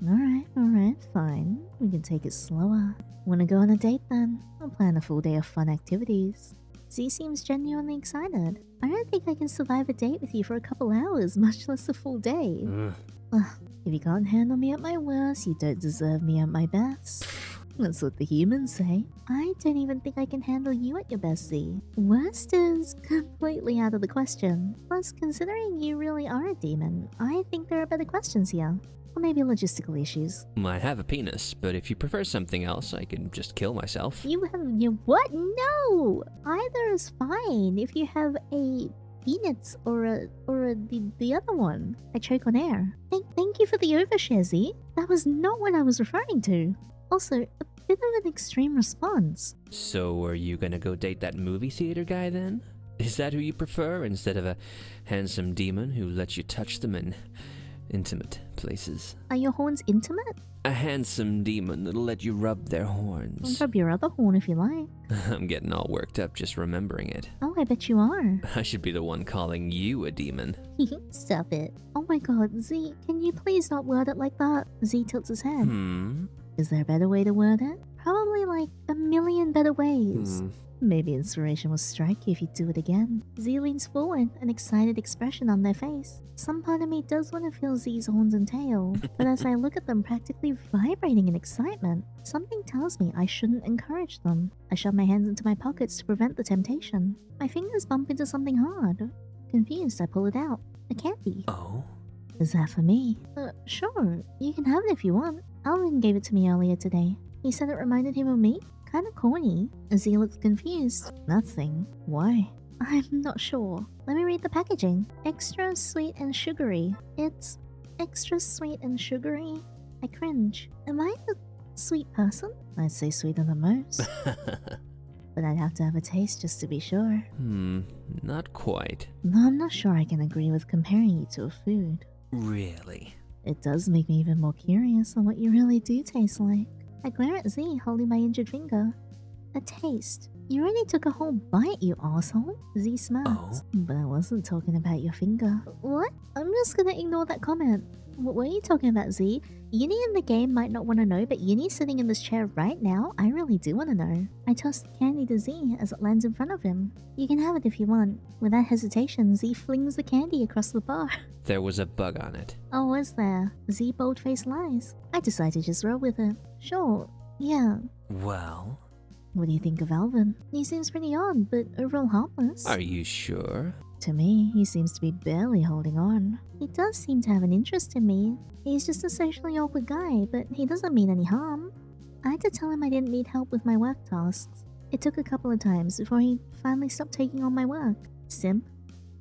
Alright, fine. We can take it slower. Wanna go on a date then? I'll plan a full day of fun activities. Z seems genuinely excited. I don't think I can survive a date with you for a couple hours, much less a full day. If you can't handle me at my worst, you don't deserve me at my best. That's what the humans say. I don't even think I can handle you at your best, Z. Worst is completely out of the question. Plus, considering you really are a demon, I think there are better questions here. Or maybe logistical issues. I have a penis, but if you prefer something else, I can just kill myself. You have what? No! Either is fine if you have a penis or the other one. I choke on air. Thank you for the overshare, Z. That was not what I was referring to. Also, a bit of an extreme response. So are you gonna go date that movie theater guy then? Is that who you prefer instead of a handsome demon who lets you touch them in intimate places? Are your horns intimate? A handsome demon that'll let you rub their horns. Rub your other horn if you like. I'm getting all worked up just remembering it. Oh, I bet you are. I should be the one calling you a demon. Stop it. Oh my god, Z, can you please not word it like that? Z tilts his head. Is there a better way to word it? Probably like a million better ways. Maybe inspiration will strike you if you do it again. Z leans forward, an excited expression on their face. Some part of me does want to feel Z's horns and tail, but as I look at them practically vibrating in excitement, something tells me I shouldn't encourage them. I shove my hands into my pockets to prevent the temptation. My fingers bump into something hard. Confused, I pull it out. A candy. Oh? Is that for me? Sure. You can have it if you want. Alvin gave it to me earlier today. He said it reminded him of me. Kinda corny. Z looks confused. Nothing. Why? I'm not sure. Let me read the packaging. Extra sweet and sugary. It's extra sweet and sugary? I cringe. Am I a sweet person? I'd say sweeter than most. But I'd have to have a taste just to be sure. Not quite. No, I'm not sure I can agree with comparing you to a food. Really? It does make me even more curious on what you really do taste like. I glare at Z, holding my injured finger. A taste? You already took a whole bite, you arsehole. Z smirks. Oh. But I wasn't talking about your finger. What? I'm just gonna ignore that comment. What were you talking about, Z? Yinny in the game might not want to know, but Yinny sitting in this chair right now, I really do want to know. I toss the candy to Z as it lands in front of him. You can have it if you want. Without hesitation, Z flings the candy across the bar. There was a bug on it. Oh, was there? Z bold-faced lies. I decide to just roll with it. Sure, yeah. Well? What do you think of Alvin? He seems pretty odd, but overall harmless. Are you sure? To me, he seems to be barely holding on. He does seem to have an interest in me. He's just a socially awkward guy, but he doesn't mean any harm. I had to tell him I didn't need help with my work tasks. It took a couple of times before he finally stopped taking on my work. Simp.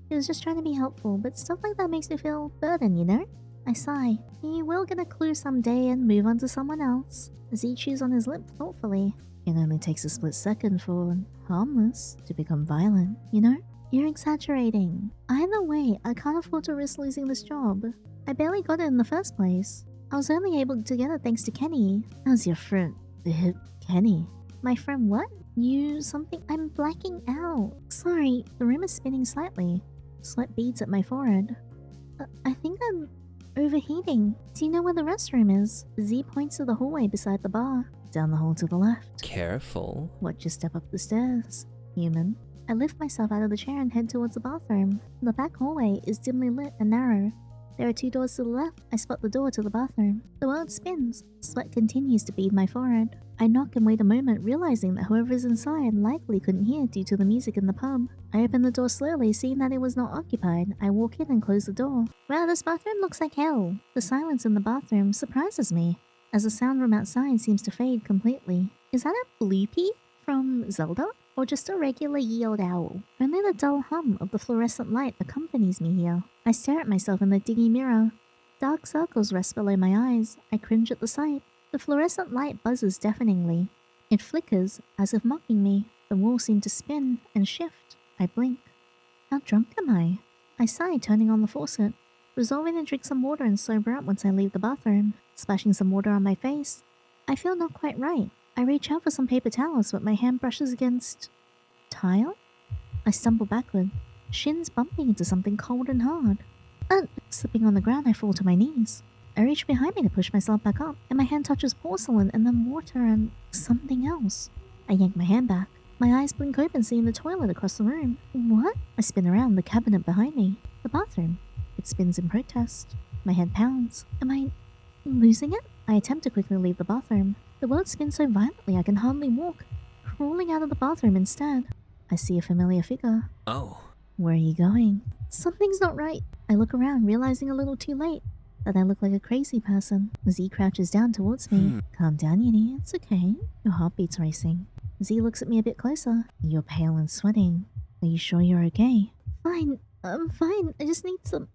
He was just trying to be helpful, but stuff like that makes me feel burdened, you know? I sigh. He will get a clue someday and move on to someone else. Z chews on his lip thoughtfully. It only takes a split second for harmless to become violent, you know? You're exaggerating. Either way, I can't afford to risk losing this job. I barely got it in the first place. I was only able to get it thanks to Kenny. How's your friend? Kenny. My friend what? You something? I'm blacking out. Sorry, the room is spinning slightly. Sweat beads at my forehead. I think I'm overheating. Do you know where the restroom is? Z points to the hallway beside the bar. Down the hall to the left. Careful. Watch your step up the stairs, human. I lift myself out of the chair and head towards the bathroom. The back hallway is dimly lit and narrow. There are 2 doors to the left. I spot the door to the bathroom. The world spins. Sweat continues to bead my forehead. I knock and wait a moment, realizing that whoever is inside likely couldn't hear due to the music in the pub. I open the door slowly, seeing that it was not occupied. I walk in and close the door. Wow, this bathroom looks like hell. The silence in the bathroom surprises me, as the sound from outside seems to fade completely. Is that a bloopy from Zelda? Or just a regular ye old owl? Only the dull hum of the fluorescent light accompanies me here. I stare at myself in the dingy mirror. Dark circles rest below my eyes. I cringe at the sight. The fluorescent light buzzes deafeningly. It flickers, as if mocking me. The walls seem to spin and shift. I blink. How drunk am I? I sigh, turning on the faucet, resolving to drink some water and sober up once I leave the bathroom. Splashing some water on my face. I feel not quite right. I reach out for some paper towels, but my hand brushes against tile? I stumble backward, shins bumping into something cold and hard. Slipping on the ground, I fall to my knees. I reach behind me to push myself back up, and my hand touches porcelain and then water and something else. I yank my hand back. My eyes blink open, seeing the toilet across the room. What? I spin around, the cabinet behind me. The bathroom. It spins in protest. My head pounds. Am I losing it? I attempt to quickly leave the bathroom. The world spins so violently I can hardly walk. Crawling out of the bathroom instead. I see a familiar figure. Oh. Where are you going? Something's not right. I look around, realizing a little too late that I look like a crazy person. Z crouches down towards me. Calm down, Yinny. It's okay. Your heartbeat's racing. Z looks at me a bit closer. You're pale and sweating. Are you sure you're okay? Fine. I'm fine. I just need some...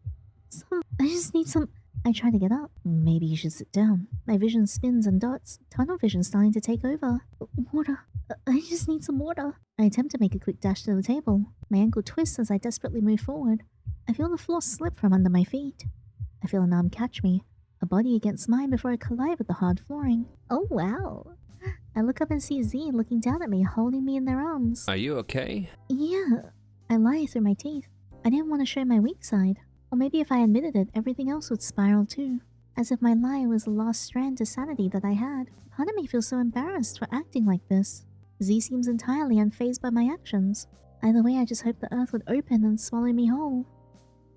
I try to get up. Maybe you should sit down. My vision spins and dots. Tunnel vision starting to take over. Water. I just need some water. I attempt to make a quick dash to the table. My ankle twists as I desperately move forward. I feel the floor slip from under my feet. I feel an arm catch me, a body against mine before I collide with the hard flooring. Oh wow. I look up and see Z looking down at me, holding me in their arms. Are you okay? Yeah. I lie through my teeth. I didn't want to show my weak side. Or maybe if I admitted it, everything else would spiral too. As if my lie was the last strand to sanity that I had. Part of me feels so embarrassed for acting like this. Z seems entirely unfazed by my actions. Either way, I just hope the earth would open and swallow me whole.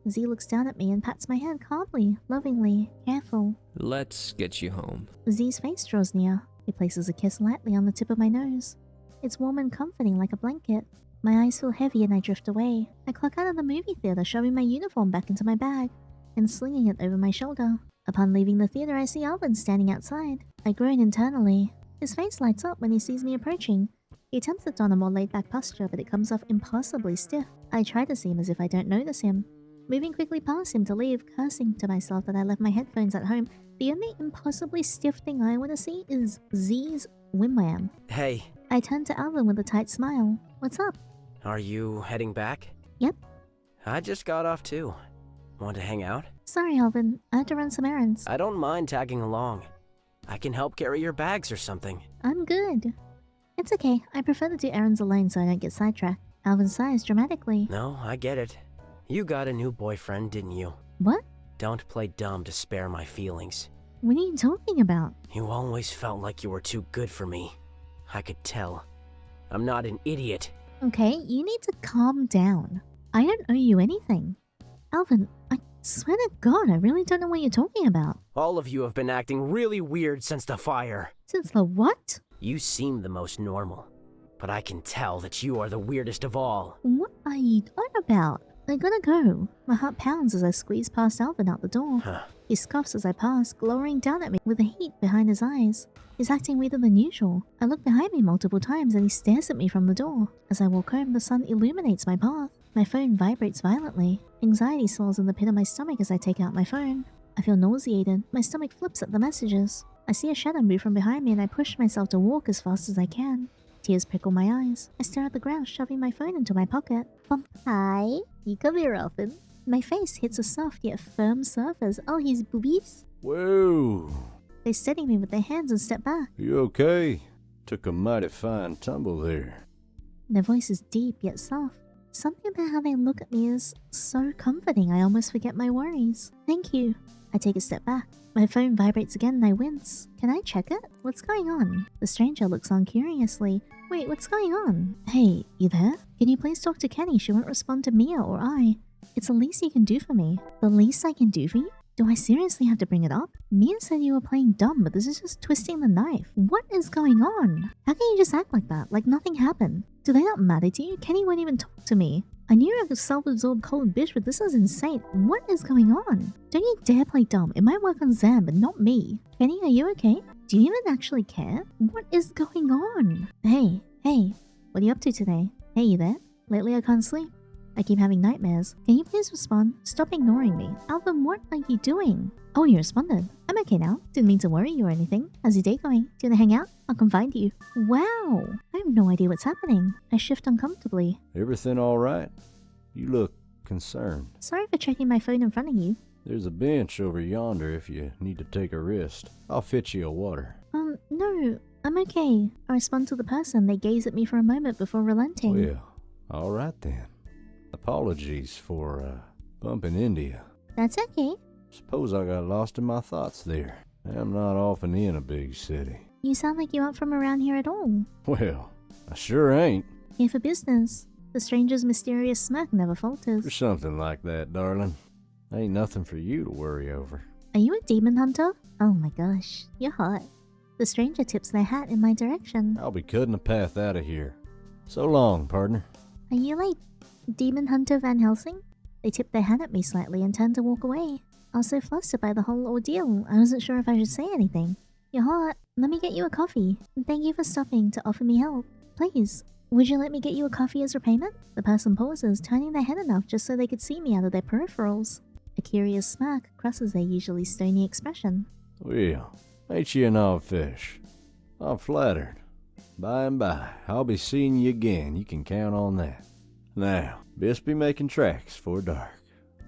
Z looks down at me and pats my head calmly, lovingly, careful. Let's get you home. Z's face draws near. He places a kiss lightly on the tip of my nose. It's warm and comforting like a blanket. My eyes feel heavy and I drift away. I clock out of the movie theater, shoving my uniform back into my bag. and slinging it over my shoulder. Upon leaving the theater, I see Alvin standing outside. I groan internally. His face lights up when he sees me approaching. He attempts to don a more laid-back posture, but it comes off impossibly stiff. I try to seem as if I don't notice him, moving quickly past him to leave, cursing to myself that I left my headphones at home. The only impossibly stiff thing I want to see is Z's wimwam. Hey, I turn to Alvin with a tight smile. What's up? are you heading back? Yep. I just got off too. Want to hang out? Sorry, Alvin. I had to run some errands. I don't mind tagging along. I can help carry your bags or something. I'm good. It's okay. I prefer to do errands alone so I don't get sidetracked. Alvin sighs dramatically. No, I get it. You got a new boyfriend, didn't you? What? Don't play dumb to spare my feelings. What are you talking about? You always felt like you were too good for me. I could tell. I'm not an idiot. Okay, you need to calm down. I don't owe you anything. Alvin, I swear to God, I really don't know what you're talking about. All of you have been acting really weird since the fire. Since the what? You seem the most normal, but I can tell that you are the weirdest of all. What are you on about? I gotta go. My heart pounds as I squeeze past Alvin out the door. Huh. He scoffs as I pass, glowering down at me with the heat behind his eyes. He's acting weirder than usual. I look behind me multiple times and he stares at me from the door. As I walk home, the sun illuminates my path. My phone vibrates violently. Anxiety swells in the pit of my stomach as I take out my phone. I feel nauseated. My stomach flips at the messages. I see a shadow move from behind me and I push myself to walk as fast as I can. Tears prickle my eyes. I stare at the ground, shoving my phone into my pocket. Hi. You come here often. My face hits a soft yet firm surface. Oh, his boobies. Whoa, They steady me with their hands and step back. you okay? Took a mighty fine tumble there. Their voice is deep yet soft. Something about how they look at me is so comforting I almost forget my worries. Thank you. I take a step back. My phone vibrates again and I wince. Can I check it? What's going on? The stranger looks on curiously. Wait, what's going on? Hey, you there? Can you please talk to Kenny? She won't respond to Mia or I. It's the least you can do for me. The least I can do for you? Do I seriously have to bring it up? Mia said you were playing dumb, but this is just twisting the knife. What is going on? How can you just act like that, like nothing happened? Do they not matter to you? Kenny won't even talk to me. I knew you're a self-absorbed cold bitch, but this is insane. What is going on? Don't you dare play dumb. It might work on Zam, but not me. Kenny, are you okay? Do you even actually care? What is going on? Hey, what are you up to today? Hey, you there? Lately I can't sleep. I keep having nightmares. Can you please respond? Stop ignoring me. Alvin, what are you doing? Oh, you responded. I'm okay now. Didn't mean to worry you or anything. How's your day going? Do you want to hang out? I'll come find you. Wow. I have no idea what's happening. I shift uncomfortably. Everything all right? You look concerned. Sorry for checking my phone in front of you. There's a bench over yonder if you need to take a rest. I'll fetch you a water. No. I'm okay. I respond to the person. They gaze at me for a moment before relenting. Well, all right then. Apologies for, bumping into you. That's okay. Suppose I got lost in my thoughts there. I'm not often in a big city. You sound like you aren't from around here at all. Well, I sure ain't. Here for business. The stranger's mysterious smirk never falters. For something like that, darling. Ain't nothing for you to worry over. Are you a demon hunter? Oh my gosh, you're hot. The stranger tips their hat in my direction. I'll be cutting a path out of here. So long, partner. Are you like Demon Hunter Van Helsing? They tip their hat at me slightly and turn to walk away. I was so flustered by the whole ordeal, I wasn't sure if I should say anything. You're hot. Let me get you a coffee. And thank you for stopping to offer me help. Please, would you let me get you a coffee as repayment? The person pauses, turning their head enough just so they could see me out of their peripherals. A curious smirk crosses their usually stony expression. Well, ain't you an odd fish? I'm flattered. By and by, I'll be seeing you again. You can count on that. Now, best be making tracks for dark.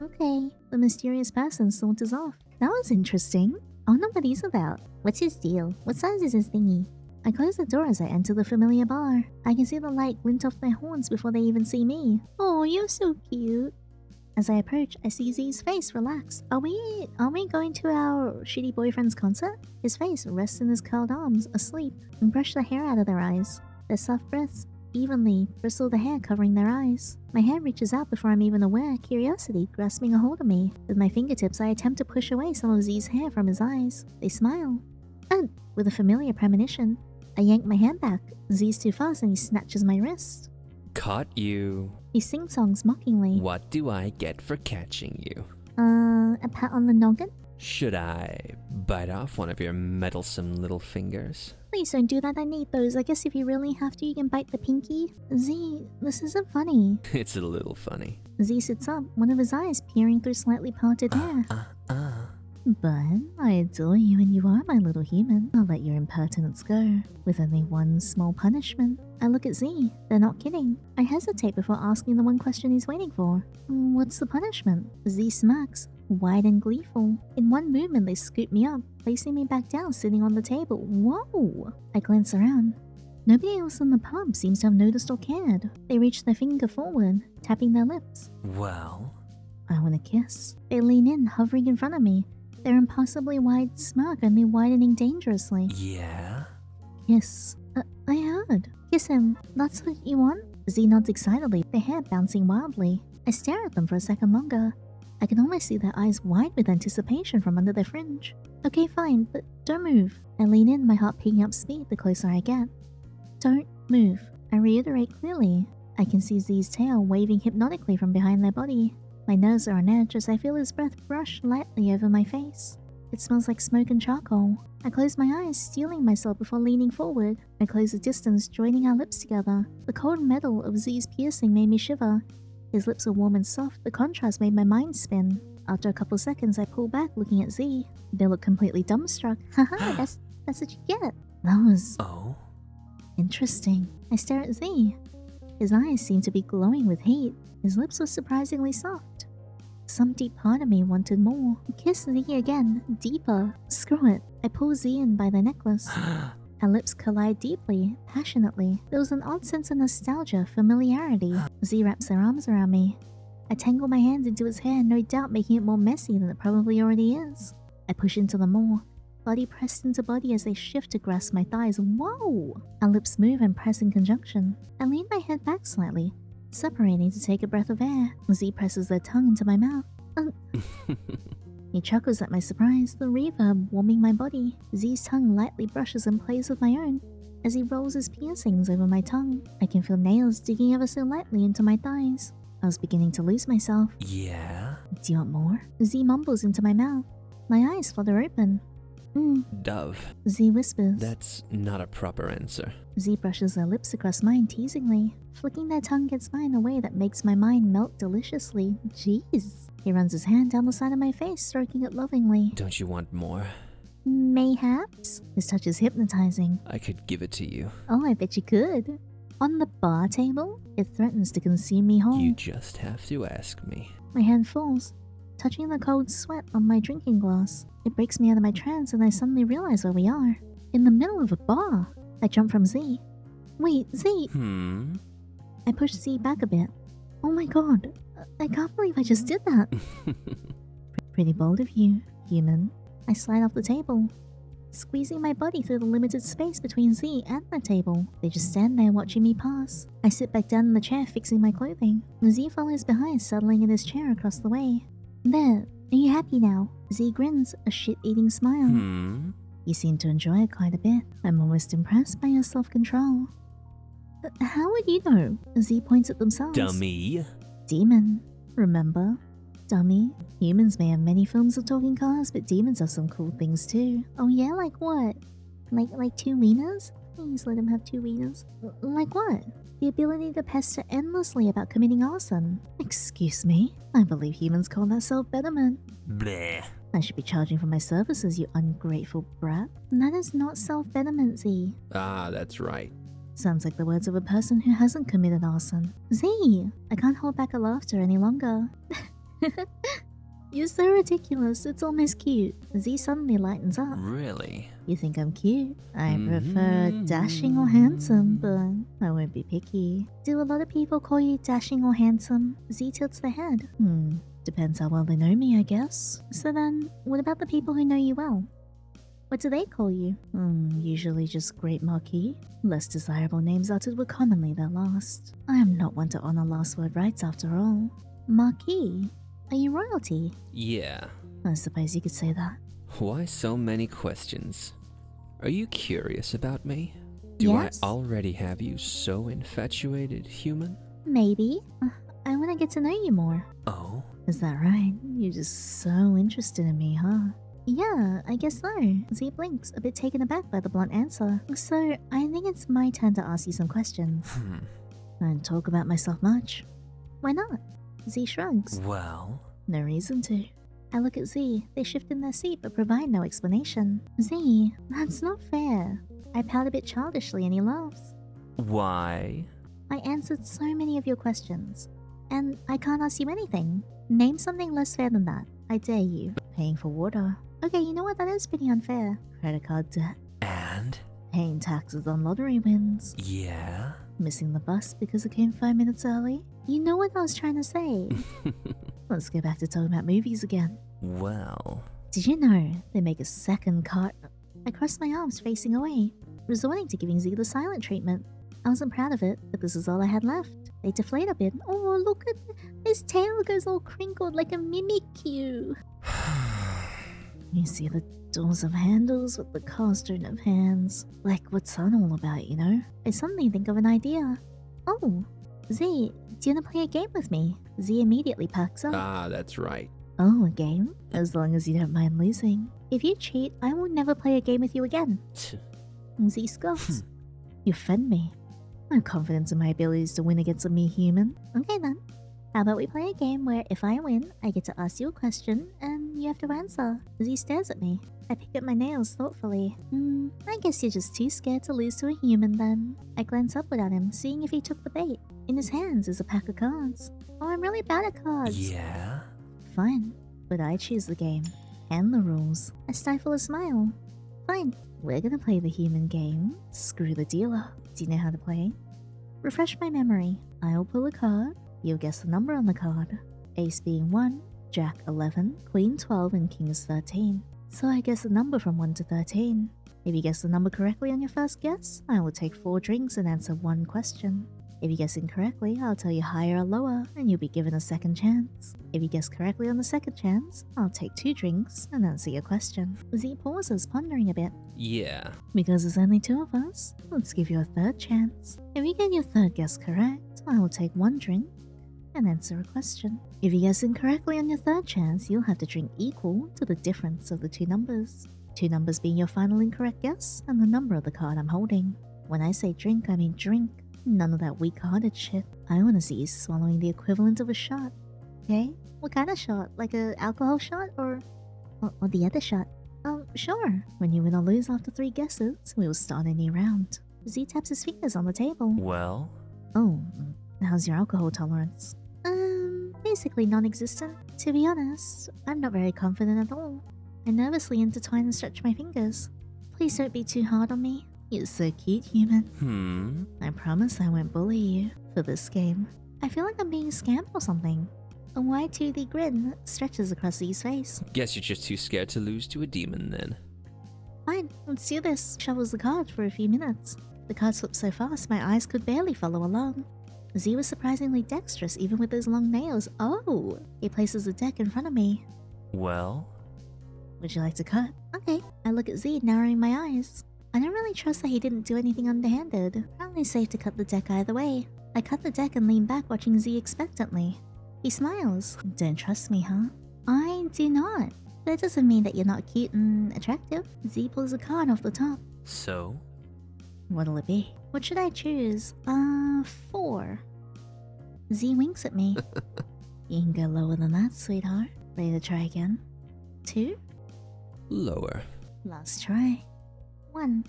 Okay, the mysterious person saunters off. That was interesting. I wonder what he's about. What's his deal? What size is his thingy? I close the door as I enter the familiar bar. I can see the light glint off their horns before they even see me. Oh, you're so cute. As I approach, I see Z's face relax. Are we going to our shitty boyfriend's concert? His face rests in his curled arms, asleep, and brush the hair out of their eyes. Their soft breaths evenly bristle the hair covering their eyes. My hand reaches out before I'm even aware, curiosity grasping a hold of me. With my fingertips, I attempt to push away some of Z's hair from his eyes. They smile. And, with a familiar premonition, I yank my hand back. Z's too fast and he snatches my wrist. Caught you. He sing-songs mockingly. What do I get for catching you? A pat on the noggin? Should I bite off one of your meddlesome little fingers? Please don't do that, I need those. I guess if you really have to, you can bite the pinky. Z, this isn't funny. It's a little funny. Z sits up, one of his eyes peering through slightly parted hair. But I adore you and you are my little human. I'll let your impertinence go, with only one small punishment. I look at Z. They're not kidding. I hesitate before asking the one question he's waiting for. What's the punishment? Z smirks, wide and gleeful. In one movement, they scoop me up, placing me back down, sitting on the table. Whoa! I glance around. Nobody else in the pub seems to have noticed or cared. They reach their finger forward, tapping their lips. Well? I want to kiss. They lean in, hovering in front of me. Their impossibly wide smirk only widening dangerously. Yeah? Kiss. I heard. Kiss him. That's what you want? Z nods excitedly, their hair bouncing wildly. I stare at them for a second longer. I can almost see their eyes wide with anticipation from under their fringe. Okay, fine, but don't move. I lean in, my heart picking up speed the closer I get. Don't move. I reiterate clearly. I can see Z's tail waving hypnotically from behind their body. My nerves are on edge as I feel his breath brush lightly over my face. It smells like smoke and charcoal. I close my eyes, steeling myself before leaning forward. I close the distance, joining our lips together. The cold metal of Z's piercing made me shiver. His lips were warm and soft. The contrast made my mind spin. After a couple seconds, I pull back, looking at Z. They look completely dumbstruck. Haha, that's what you get. That was... Oh? interesting. I stare at Z. His eyes seem to be glowing with heat. His lips were surprisingly soft. Some deep part of me wanted more. Kiss Z again, deeper. Screw it. I pull Z in by the necklace. Our lips collide deeply, passionately. There was an odd sense of nostalgia, familiarity. Z wraps their arms around me. I tangle my hands into his hair, no doubt making it more messy than it probably already is. I push into them more, body pressed into body as they shift to grasp my thighs. Whoa! Our lips move and press in conjunction. I lean my head back slightly, separating to take a breath of air. Z presses their tongue into my mouth. He chuckles at my surprise, the reverb warming my body. Z's tongue lightly brushes and plays with my own. As he rolls his piercings over my tongue, I can feel nails digging ever so lightly into my thighs. I was beginning to lose myself. Yeah? Do you want more? Z mumbles into my mouth. My eyes flutter open. Dove. Z whispers. That's not a proper answer. Z brushes their lips across mine teasingly, flicking their tongue against mine in a way that makes my mind melt deliciously. Jeez. He runs his hand down the side of my face, stroking it lovingly. Don't you want more? Mayhaps? His touch is hypnotizing. I could give it to you. Oh, I bet you could. On the bar table? It threatens to consume me whole. You just have to ask me. My hand falls, touching the cold sweat on my drinking glass. It breaks me out of my trance and I suddenly realize where we are. In the middle of a bar. I jump from Z. Wait, Z! I push Z back a bit. Oh my god, I can't believe I just did that. Pretty bold of you, human. I slide off the table, squeezing my body through the limited space between Z and the table. They just stand there watching me pass. I sit back down in the chair fixing my clothing. Z follows behind, settling in his chair across the way. There, are you happy now? Z grins, a shit-eating smile. You seem to enjoy it quite a bit. I'm almost impressed by your self-control. How would you know? Z points at themselves. Dummy. Demon, remember? Dummy. Humans may have many films of talking cars, but demons have some cool things too. Oh yeah, like what? Like 2 wieners? Please let him have 2 wieners. Like what? The ability to pester endlessly about committing arson. Excuse me? I believe humans call that self-betterment. Bleh. I should be charging for my services, you ungrateful brat. That is not self-betterment, Z. Ah, that's right. Sounds like the words of a person who hasn't committed arson. Z! I can't hold back a laughter any longer. You're so ridiculous, it's almost cute. Z suddenly lightens up. Really? You think I'm cute? I prefer dashing or handsome, but I won't be picky. Do a lot of people call you dashing or handsome? Z tilts their head. Depends how well they know me, I guess. So then, what about the people who know you well? What do they call you? Usually just Great Marquis. Less desirable names uttered were commonly their last. I am not one to honor last word rights after all. Marquis? Are you royalty? Yeah. I suppose you could say that. Why so many questions? Are you curious about me? Do Yes? I already have you so infatuated, human? Maybe. I want to get to know you more. Oh? Is that right? You're just so interested in me, huh? Yeah, I guess so. Z blinks, a bit taken aback by the blunt answer. So, I think it's my turn to ask you some questions. I don't talk about myself much. Why not? Z shrugs. Well? No reason to. I look at Z. They shift in their seat but provide no explanation. Z, that's not fair. I pout a bit childishly and he laughs. Why? I answered so many of your questions. And I can't ask you anything. Name something less fair than that. I dare you. Paying for water. Okay, you know what? That is pretty unfair. Credit card debt. And? Paying taxes on lottery wins. Yeah? Missing the bus because it came 5 minutes early. You know what I was trying to say. Let's go back to talking about movies again. Well... Did you know they make a second card? I crossed my arms facing away, resorting to giving Z the silent treatment. I wasn't proud of it, but this is all I had left. They deflate a bit. Oh, look at his tail goes all crinkled like a Mimikyu. You see the doors have handles, but the cars don't have hands. Like, what's that all about, you know? I suddenly think of an idea. Oh, Z, do you want to play a game with me? Z immediately packs up. Ah, that's right. Oh, a game? As long as you don't mind losing. If you cheat, I will never play a game with you again. Z scoffs. You offend me. I have confidence in my abilities to win against a mere human. Okay then. How about we play a game where if I win, I get to ask you a question and you have to answer. Z stares at me. I pick up my nails thoughtfully. I guess you're just too scared to lose to a human then. I glance upward at him, seeing if he took the bait. In his hands is a pack of cards. Oh, I'm really bad at cards. Yeah? Fine, but I choose the game. And the rules. I stifle a smile. Fine, we're gonna play the human game. Screw the dealer. Do you know how to play? Refresh my memory. I'll pull a card. You'll guess the number on the card. Ace being 1, Jack 11, Queen 12, and King is 13. So I guess the number from 1 to 13. If you guess the number correctly on your first guess, I will take 4 drinks and answer 1 question. If you guess incorrectly, I'll tell you higher or lower, and you'll be given a second chance. If you guess correctly on the second chance, I'll take 2 drinks and answer your question. Z pauses, pondering a bit. Yeah. Because there's only 2 of us, let's give you a third chance. If you get your third guess correct, I will take 1 drink and answer a question. If you guess incorrectly on your third chance, you'll have to drink equal to the difference of the 2 numbers. 2 numbers being your final incorrect guess and the number of the card I'm holding. When I say drink, I mean drink. None of that weak-hearted shit. I want to see you swallowing the equivalent of a shot. Okay? What kind of shot? Like a alcohol shot or the other shot? Sure. When you win or lose after 3 guesses, we will start a new round. Z taps his fingers on the table. Well? Oh, how's your alcohol tolerance? Basically non-existent. To be honest, I'm not very confident at all. I nervously intertwine and stretch my fingers. Please don't be too hard on me. You're so cute, human. I promise I won't bully you for this game. I feel like I'm being scammed or something. A wide toothy grin stretches across Z's face. Guess you're just too scared to lose to a demon then. Fine, let's do this. Shovels the card for a few minutes. The card slipped so fast my eyes could barely follow along. Z was surprisingly dexterous even with those long nails. Oh! He places the deck in front of me. Well? Would you like to cut? Okay. I look at Z, narrowing my eyes. I don't really trust that he didn't do anything underhanded. Probably safe to cut the deck either way. I cut the deck and lean back watching Z expectantly. He smiles. Don't trust me, huh? I do not. That doesn't mean that you're not cute and attractive. Z pulls a card off the top. So? What'll it be? What should I choose? 4. Z winks at me. You can go lower than that, sweetheart. Ready to try again? 2? Lower. Last try. 1.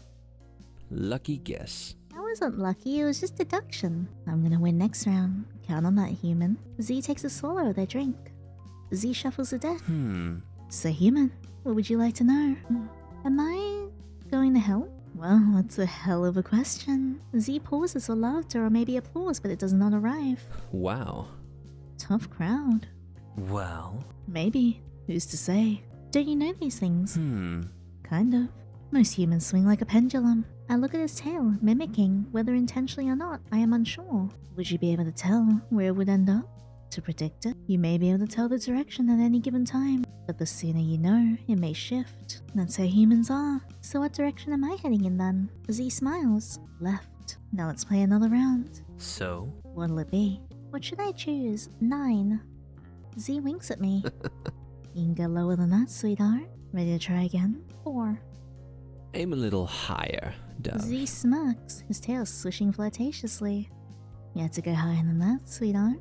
Lucky guess. I wasn't lucky, it was just deduction. I'm gonna win next round. Count on that, human. Z takes a swallow of their drink. Z shuffles the deck. So, human, what would you like to know? Am I going to hell? Well, that's a hell of a question. Z pauses for laughter or maybe applause, but it does not arrive. Wow. Tough crowd. Well? Maybe. Who's to say? Don't you know these things? Kind of. Most humans swing like a pendulum. I look at his tail, mimicking, whether intentionally or not, I am unsure. Would you be able to tell where it would end up? To predict it, you may be able to tell the direction at any given time, but the sooner you know, it may shift. That's how humans are. So what direction am I heading in then? Z smiles. Left. Now let's play another round. So? What'll it be? What should I choose? 9. Z winks at me. You can go lower than that, sweetheart. Ready to try again? 4. Aim a little higher, Dove. Z smirks, his tail swishing flirtatiously. You had to go higher than that, sweetheart.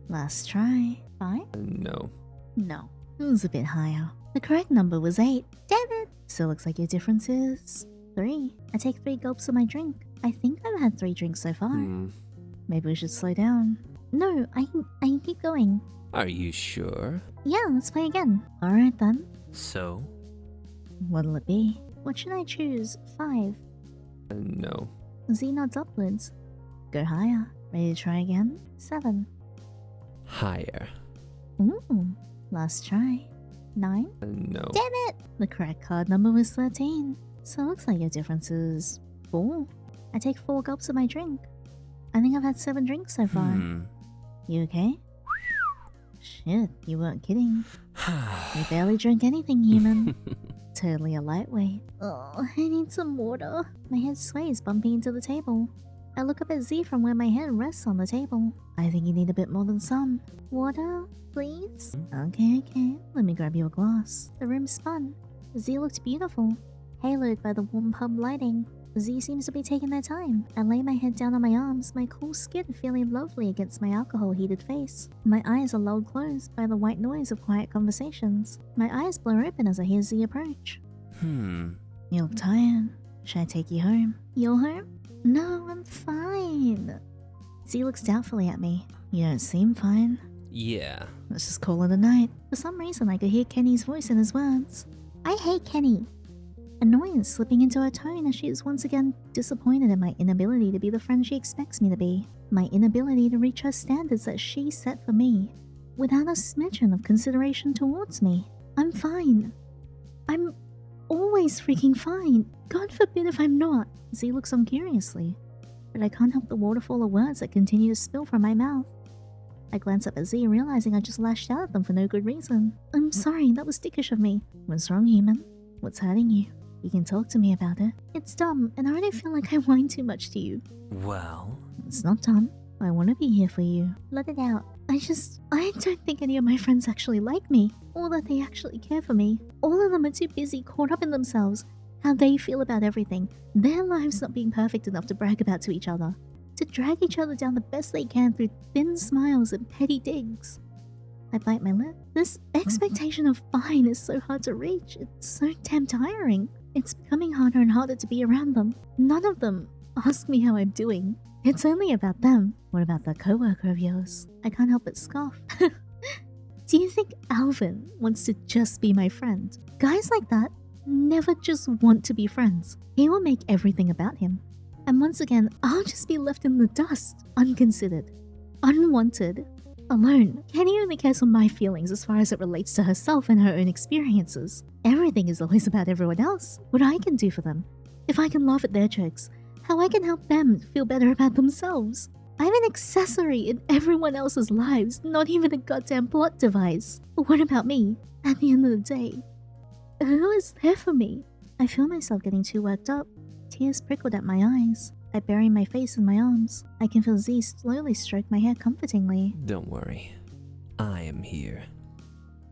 Last try. 5? No. No, it was a bit higher. The correct number was 8. Damn it! So looks like your difference is 3. I take 3 gulps of my drink. I think I've had 3 drinks so far. Maybe we should slow down. No, I can keep going. Are you sure? Yeah, let's play again. Alright then. So? What'll it be? What should I choose? 5. No. Z nods upwards. Go higher. Ready to try again? 7. Higher. Ooh, last try. 9. No. Damn it! The correct card number was 13. So it looks like your difference is 4. I take 4 gulps of my drink. I think I've had 7 drinks so far. You okay? Shit, you weren't kidding. You barely drink anything, human. Totally a lightweight. Oh, I need some water. My head sways, bumping into the table. I look up at Z from where my head rests on the table. I think you need a bit more than some. Water, please? Okay. Let me grab you a glass. The room spun. Z looked beautiful, haloed by the warm pub lighting. Z seems to be taking their time. I lay my head down on my arms, my cool skin feeling lovely against my alcohol-heated face. My eyes are lulled closed by the white noise of quiet conversations. My eyes blur open as I hear Z approach. You look tired. Should I take you home? You're home? No, I'm fine. Z looks doubtfully at me. You don't seem fine. Yeah. Let's just call it a night. For some reason, I could hear Kenny's voice in his words. I hate Kenny. Annoyance slipping into her tone as she is once again disappointed in my inability to be the friend she expects me to be. My inability to reach her standards that she set for me, without a smidgen of consideration towards me. I'm fine. I'm always freaking fine. God forbid if I'm not. Z looks on curiously, but I can't help the waterfall of words that continue to spill from my mouth. I glance up at Z, realizing I just lashed out at them for no good reason. I'm sorry, that was dickish of me. What's wrong, human? What's hurting you? You can talk to me about it. It's dumb, and I already feel like I whine too much to you. Well? It's not dumb. I want to be here for you. Let it out. I don't think any of my friends actually like me, or that they actually care for me. All of them are too busy, caught up in themselves, how they feel about everything, their lives not being perfect enough to brag about to each other, to drag each other down the best they can through thin smiles and petty digs. I bite my lip. This expectation of fine is so hard to reach. It's so damn tiring. It's becoming harder and harder to be around them. None of them ask me how I'm doing. It's only about them. What about that coworker of yours? I can't help but scoff. Do you think Alvin wants to just be my friend? Guys like that never just want to be friends. He will make everything about him. And once again, I'll just be left in the dust, unconsidered, unwanted, alone. Kenny only cares for my feelings as far as it relates to herself and her own experiences. Everything is always about everyone else, what I can do for them, if I can laugh at their jokes, how I can help them feel better about themselves. I'm an accessory in everyone else's lives, not even a goddamn plot device. But what about me? At the end of the day, who is there for me? I feel myself getting too worked up. Tears prickled at my eyes. I bury my face in my arms. I can feel Z slowly stroke my hair comfortingly. Don't worry. I am here.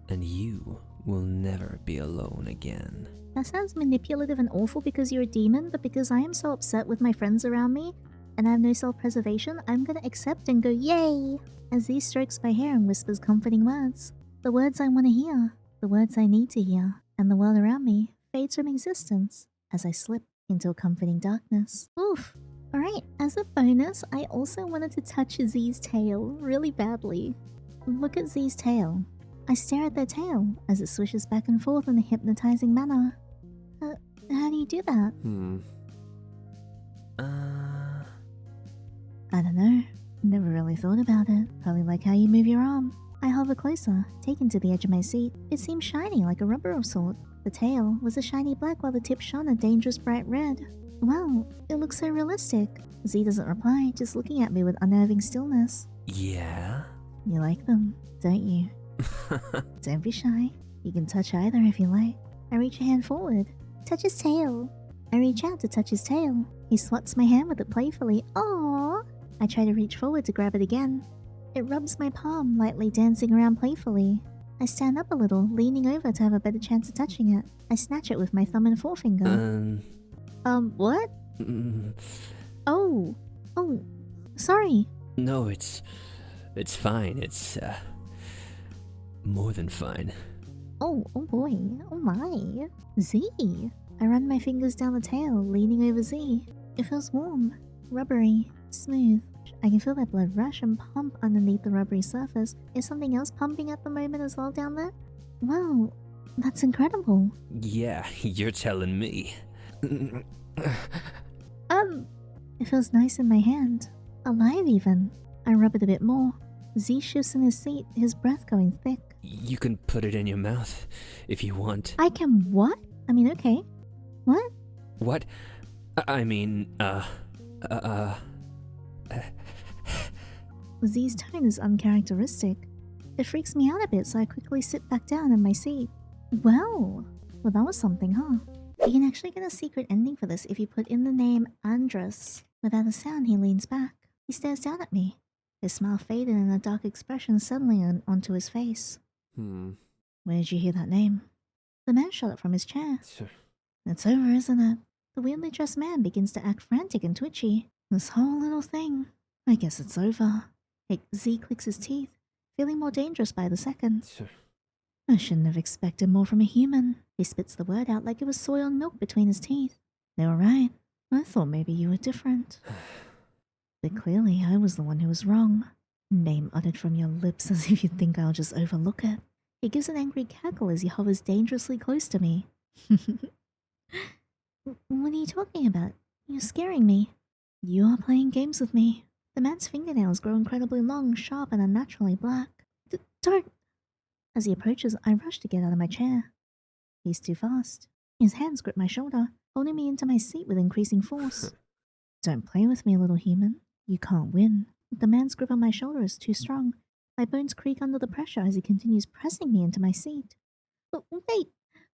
And you will never be alone again. That sounds manipulative and awful because you're a demon, but because I am so upset with my friends around me, and I have no self-preservation, I'm gonna accept and go yay! As Z strokes my hair and whispers comforting words. The words I want to hear. The words I need to hear. And the world around me fades from existence as I slip into a comforting darkness. Oof. Alright, as a bonus, I also wanted to touch Z's tail really badly. Look at Z's tail. I stare at their tail as it swishes back and forth in a hypnotizing manner. How do you do that? I don't know. Never really thought about it. Probably like how you move your arm. I hover closer, taken to the edge of my seat. It seemed shiny, like a rubber of sort. The tail was a shiny black while the tip shone a dangerous bright red. Wow, it looks so realistic. Z doesn't reply, just looking at me with unnerving stillness. Yeah? You like them, don't you? Don't be shy. You can touch either if you like. I reach a hand forward. Touch his tail. I reach out to touch his tail. He swats my hand with it playfully. Aww! I try to reach forward to grab it again. It rubs my palm, lightly dancing around playfully. I stand up a little, leaning over to have a better chance of touching it. I snatch it with my thumb and forefinger. What? Mm, Oh, sorry. no, it's fine. It's more than fine. Oh boy, oh my. Z. I run my fingers down the tail, leaning over Z. It feels warm, rubbery, smooth. I can feel that blood rush and pump underneath the rubbery surface. Is something else pumping at the moment as well down there? Wow, that's incredible. Yeah, you're telling me. It feels nice in my hand. Alive even. I rub it a bit more. Z shifts in his seat, his breath going thick. You can put it in your mouth if you want. I can what? I mean, okay. What? What? I mean, Z's tone is uncharacteristic. It freaks me out a bit, so I quickly sit back down in my seat. Well, that was something, huh? You can actually get a secret ending for this if you put in the name Andres. Without a sound, he leans back. He stares down at me. His smile faded and a dark expression settling onto his face. Where did you hear that name? The man shot it from his chair. It's over, isn't it? The weirdly dressed man begins to act frantic and twitchy. This whole little thing. I guess it's over. Z clicks his teeth, feeling more dangerous by the second. I shouldn't have expected more from a human. He spits the word out like it was soy on milk between his teeth. They were right. I thought maybe you were different. But clearly I was the one who was wrong. Name uttered from your lips as if you'd think I'll just overlook it. He gives an angry cackle as he hovers dangerously close to me. What are you talking about? You're scaring me. You are playing games with me. The man's fingernails grow incredibly long, sharp, and unnaturally black. Don't! As he approaches, I rush to get out of my chair. He's too fast. His hands grip my shoulder, holding me into my seat with increasing force. Don't play with me, little human. You can't win. The man's grip on my shoulder is too strong. My bones creak under the pressure as he continues pressing me into my seat.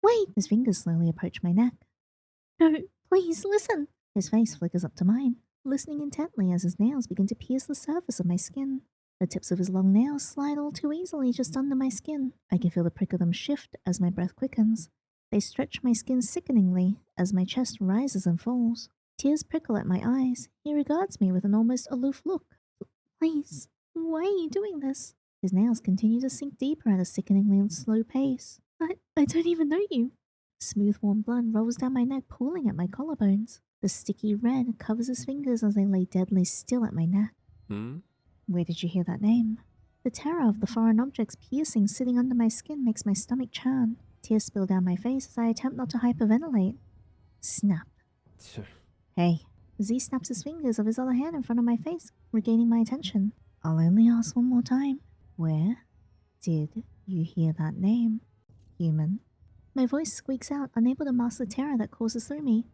Wait! His fingers slowly approach my neck. No, please, listen! His face flickers up to mine, listening intently as his nails begin to pierce the surface of my skin. The tips of his long nails slide all too easily just under my skin. I can feel the prick of them shift as my breath quickens. They stretch my skin sickeningly as my chest rises and falls. Tears prickle at my eyes. He regards me with an almost aloof look. Please, why are you doing this? His nails continue to sink deeper at a sickeningly slow pace. I don't even know you. Smooth warm blood rolls down my neck, pooling at my collarbones. The sticky red covers his fingers as they lay deadly still at my neck. Where did you hear that name? The terror of the foreign objects piercing sitting under my skin makes my stomach churn. Tears spill down my face as I attempt not to hyperventilate. Snap. Hey. Z snaps his fingers of his other hand in front of my face, regaining my attention. I'll only ask one more time. Where did you hear that name? Human. My voice squeaks out, unable to mask the terror that courses through me.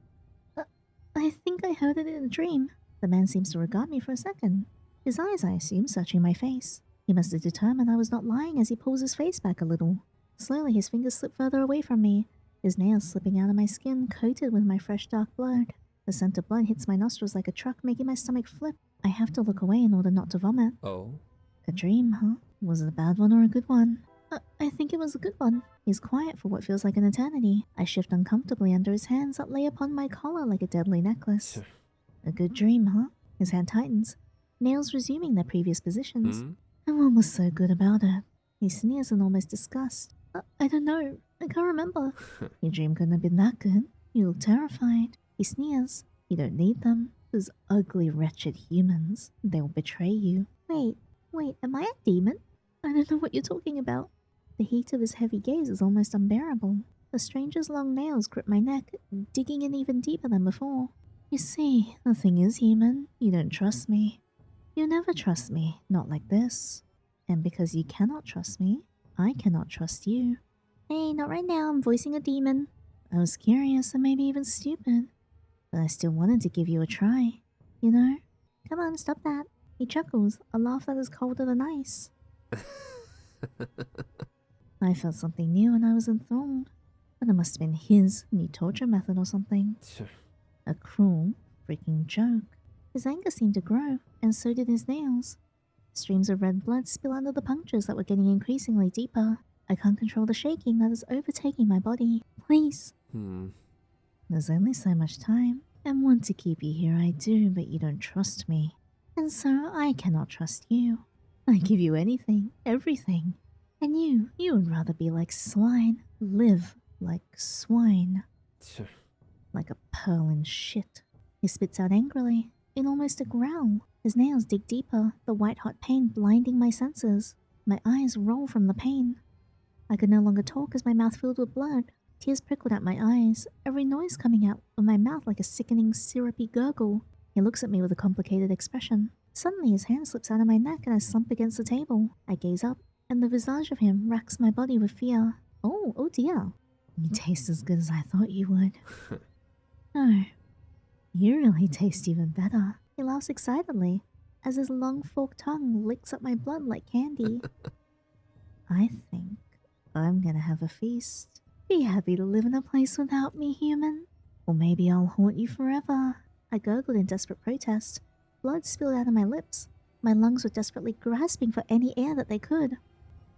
I think I heard it in a dream. The man seems to regard me for a second. His eyes, I assume, searching my face. He must have determined I was not lying as he pulls his face back a little. Slowly, his fingers slip further away from me, his nails slipping out of my skin, coated with my fresh dark blood. The scent of blood hits my nostrils like a truck, making my stomach flip. I have to look away in order not to vomit. Oh? A dream, huh? Was it a bad one or a good one? I think it was a good one. He's quiet for what feels like an eternity. I shift uncomfortably under his hands that lay upon my collar like a deadly necklace. A good dream, huh? His hand tightens, nails resuming their previous positions. And what was so good about it? He sneers in almost disgust. I don't know. I can't remember. Your dream couldn't have been that good. You look terrified. He sneers. You don't need them. Those ugly, wretched humans. They will betray you. Wait, am I a demon? I don't know what you're talking about. The heat of his heavy gaze is almost unbearable. The stranger's long nails grip my neck, digging in even deeper than before. You see, the thing is, human, you don't trust me. You never trust me, not like this. And because you cannot trust me, I cannot trust you. Hey, not right now, I'm voicing a demon. I was curious and maybe even stupid, but I still wanted to give you a try, you know? Come on, stop that. He chuckles, a laugh that is colder than ice. I felt something new and I was enthralled, but it must have been his new torture method or something. A cruel, freaking joke. His anger seemed to grow, and so did his nails. Streams of red blood spill under the punctures that were getting increasingly deeper. I can't control the shaking that is overtaking my body. Please. There's only so much time, and want to keep you here I do, but you don't trust me. And so I cannot trust you. I give you anything, everything. And you would rather be like swine, live like swine. Like a pearl in shit. He spits out angrily, in almost a growl. His nails dig deeper, the white-hot pain blinding my senses. My eyes roll from the pain. I could no longer talk as my mouth filled with blood. Tears prickled at my eyes, every noise coming out of my mouth like a sickening, syrupy gurgle. He looks at me with a complicated expression. Suddenly his hand slips out of my neck and I slump against the table. I gaze up, and the visage of him racks my body with fear. Oh dear. You taste as good as I thought you would. No. You really taste even better. He laughs excitedly, as his long forked tongue licks up my blood like candy. I think I'm gonna have a feast. Be happy to live in a place without me, human. Or maybe I'll haunt you forever. I gurgled in desperate protest. Blood spilled out of my lips. My lungs were desperately grasping for any air that they could.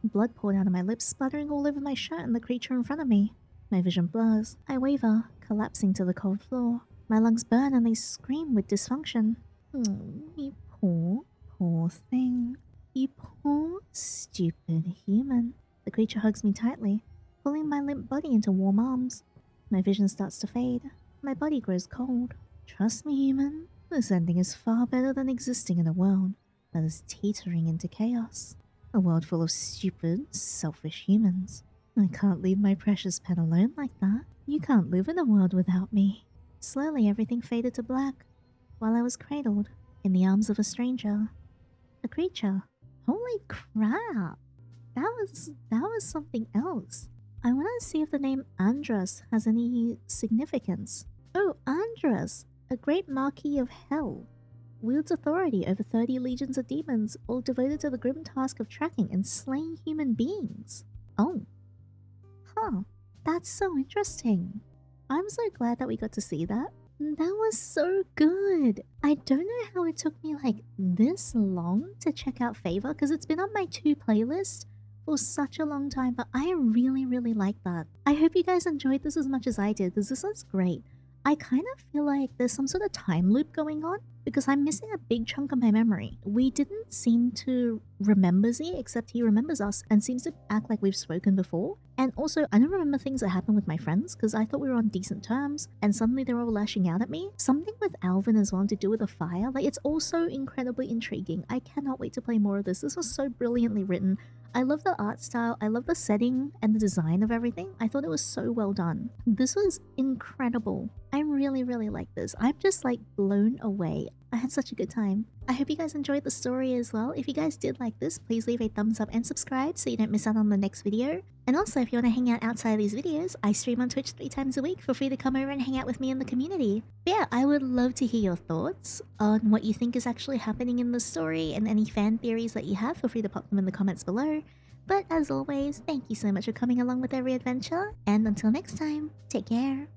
Blood poured out of my lips, splattering all over my shirt and the creature in front of me. My vision blurs. I waver, collapsing to the cold floor. My lungs burn and they scream with dysfunction. You poor thing. You poor, stupid human. The creature hugs me tightly, pulling my limp body into warm arms. My vision starts to fade. My body grows cold. Trust me, human. This ending is far better than existing in a world that is teetering into chaos. A world full of stupid, selfish humans. I can't leave my precious pet alone like that. You can't live in a world without me. Slowly everything faded to black, while I was cradled in the arms of a stranger. A creature. Holy crap! That was something else. I want to see if the name Andras has any significance. Oh, Andras! A great Marquis of Hell. Wields authority over 30 legions of demons, all devoted to the grim task of tracking and slaying human beings. Oh. Huh. That's so interesting. I'm so glad that we got to see that. That was so good. I don't know how it took me like this long to check out Favor, because it's been on my 2 playlist for such a long time, but I really like that. I hope you guys enjoyed this as much as I did, because this was great. I kind of feel like there's some sort of time loop going on because I'm missing a big chunk of my memory. We didn't seem to remember Z, except he remembers us and seems to act like we've spoken before. And also, I don't remember things that happened with my friends because I thought we were on decent terms and suddenly they're all lashing out at me. Something with Alvin as well to do with the fire. Like, it's also incredibly intriguing. I cannot wait to play more of this. This was so brilliantly written. I love the art style, I love the setting and the design of everything. I thought it was so well done. This was incredible. I really like this. I'm just like blown away. I had such a good time. I hope you guys enjoyed the story as well. If you guys did like this, please leave a thumbs up and subscribe so you don't miss out on the next video. And also, if you want to hang out outside of these videos, I stream on Twitch 3 times a week. Feel free to come over and hang out with me in the community. But yeah, I would love to hear your thoughts on what you think is actually happening in the story and any fan theories that you have. Feel free to pop them in the comments below. But as always, thank you so much for coming along with every adventure. And until next time, take care.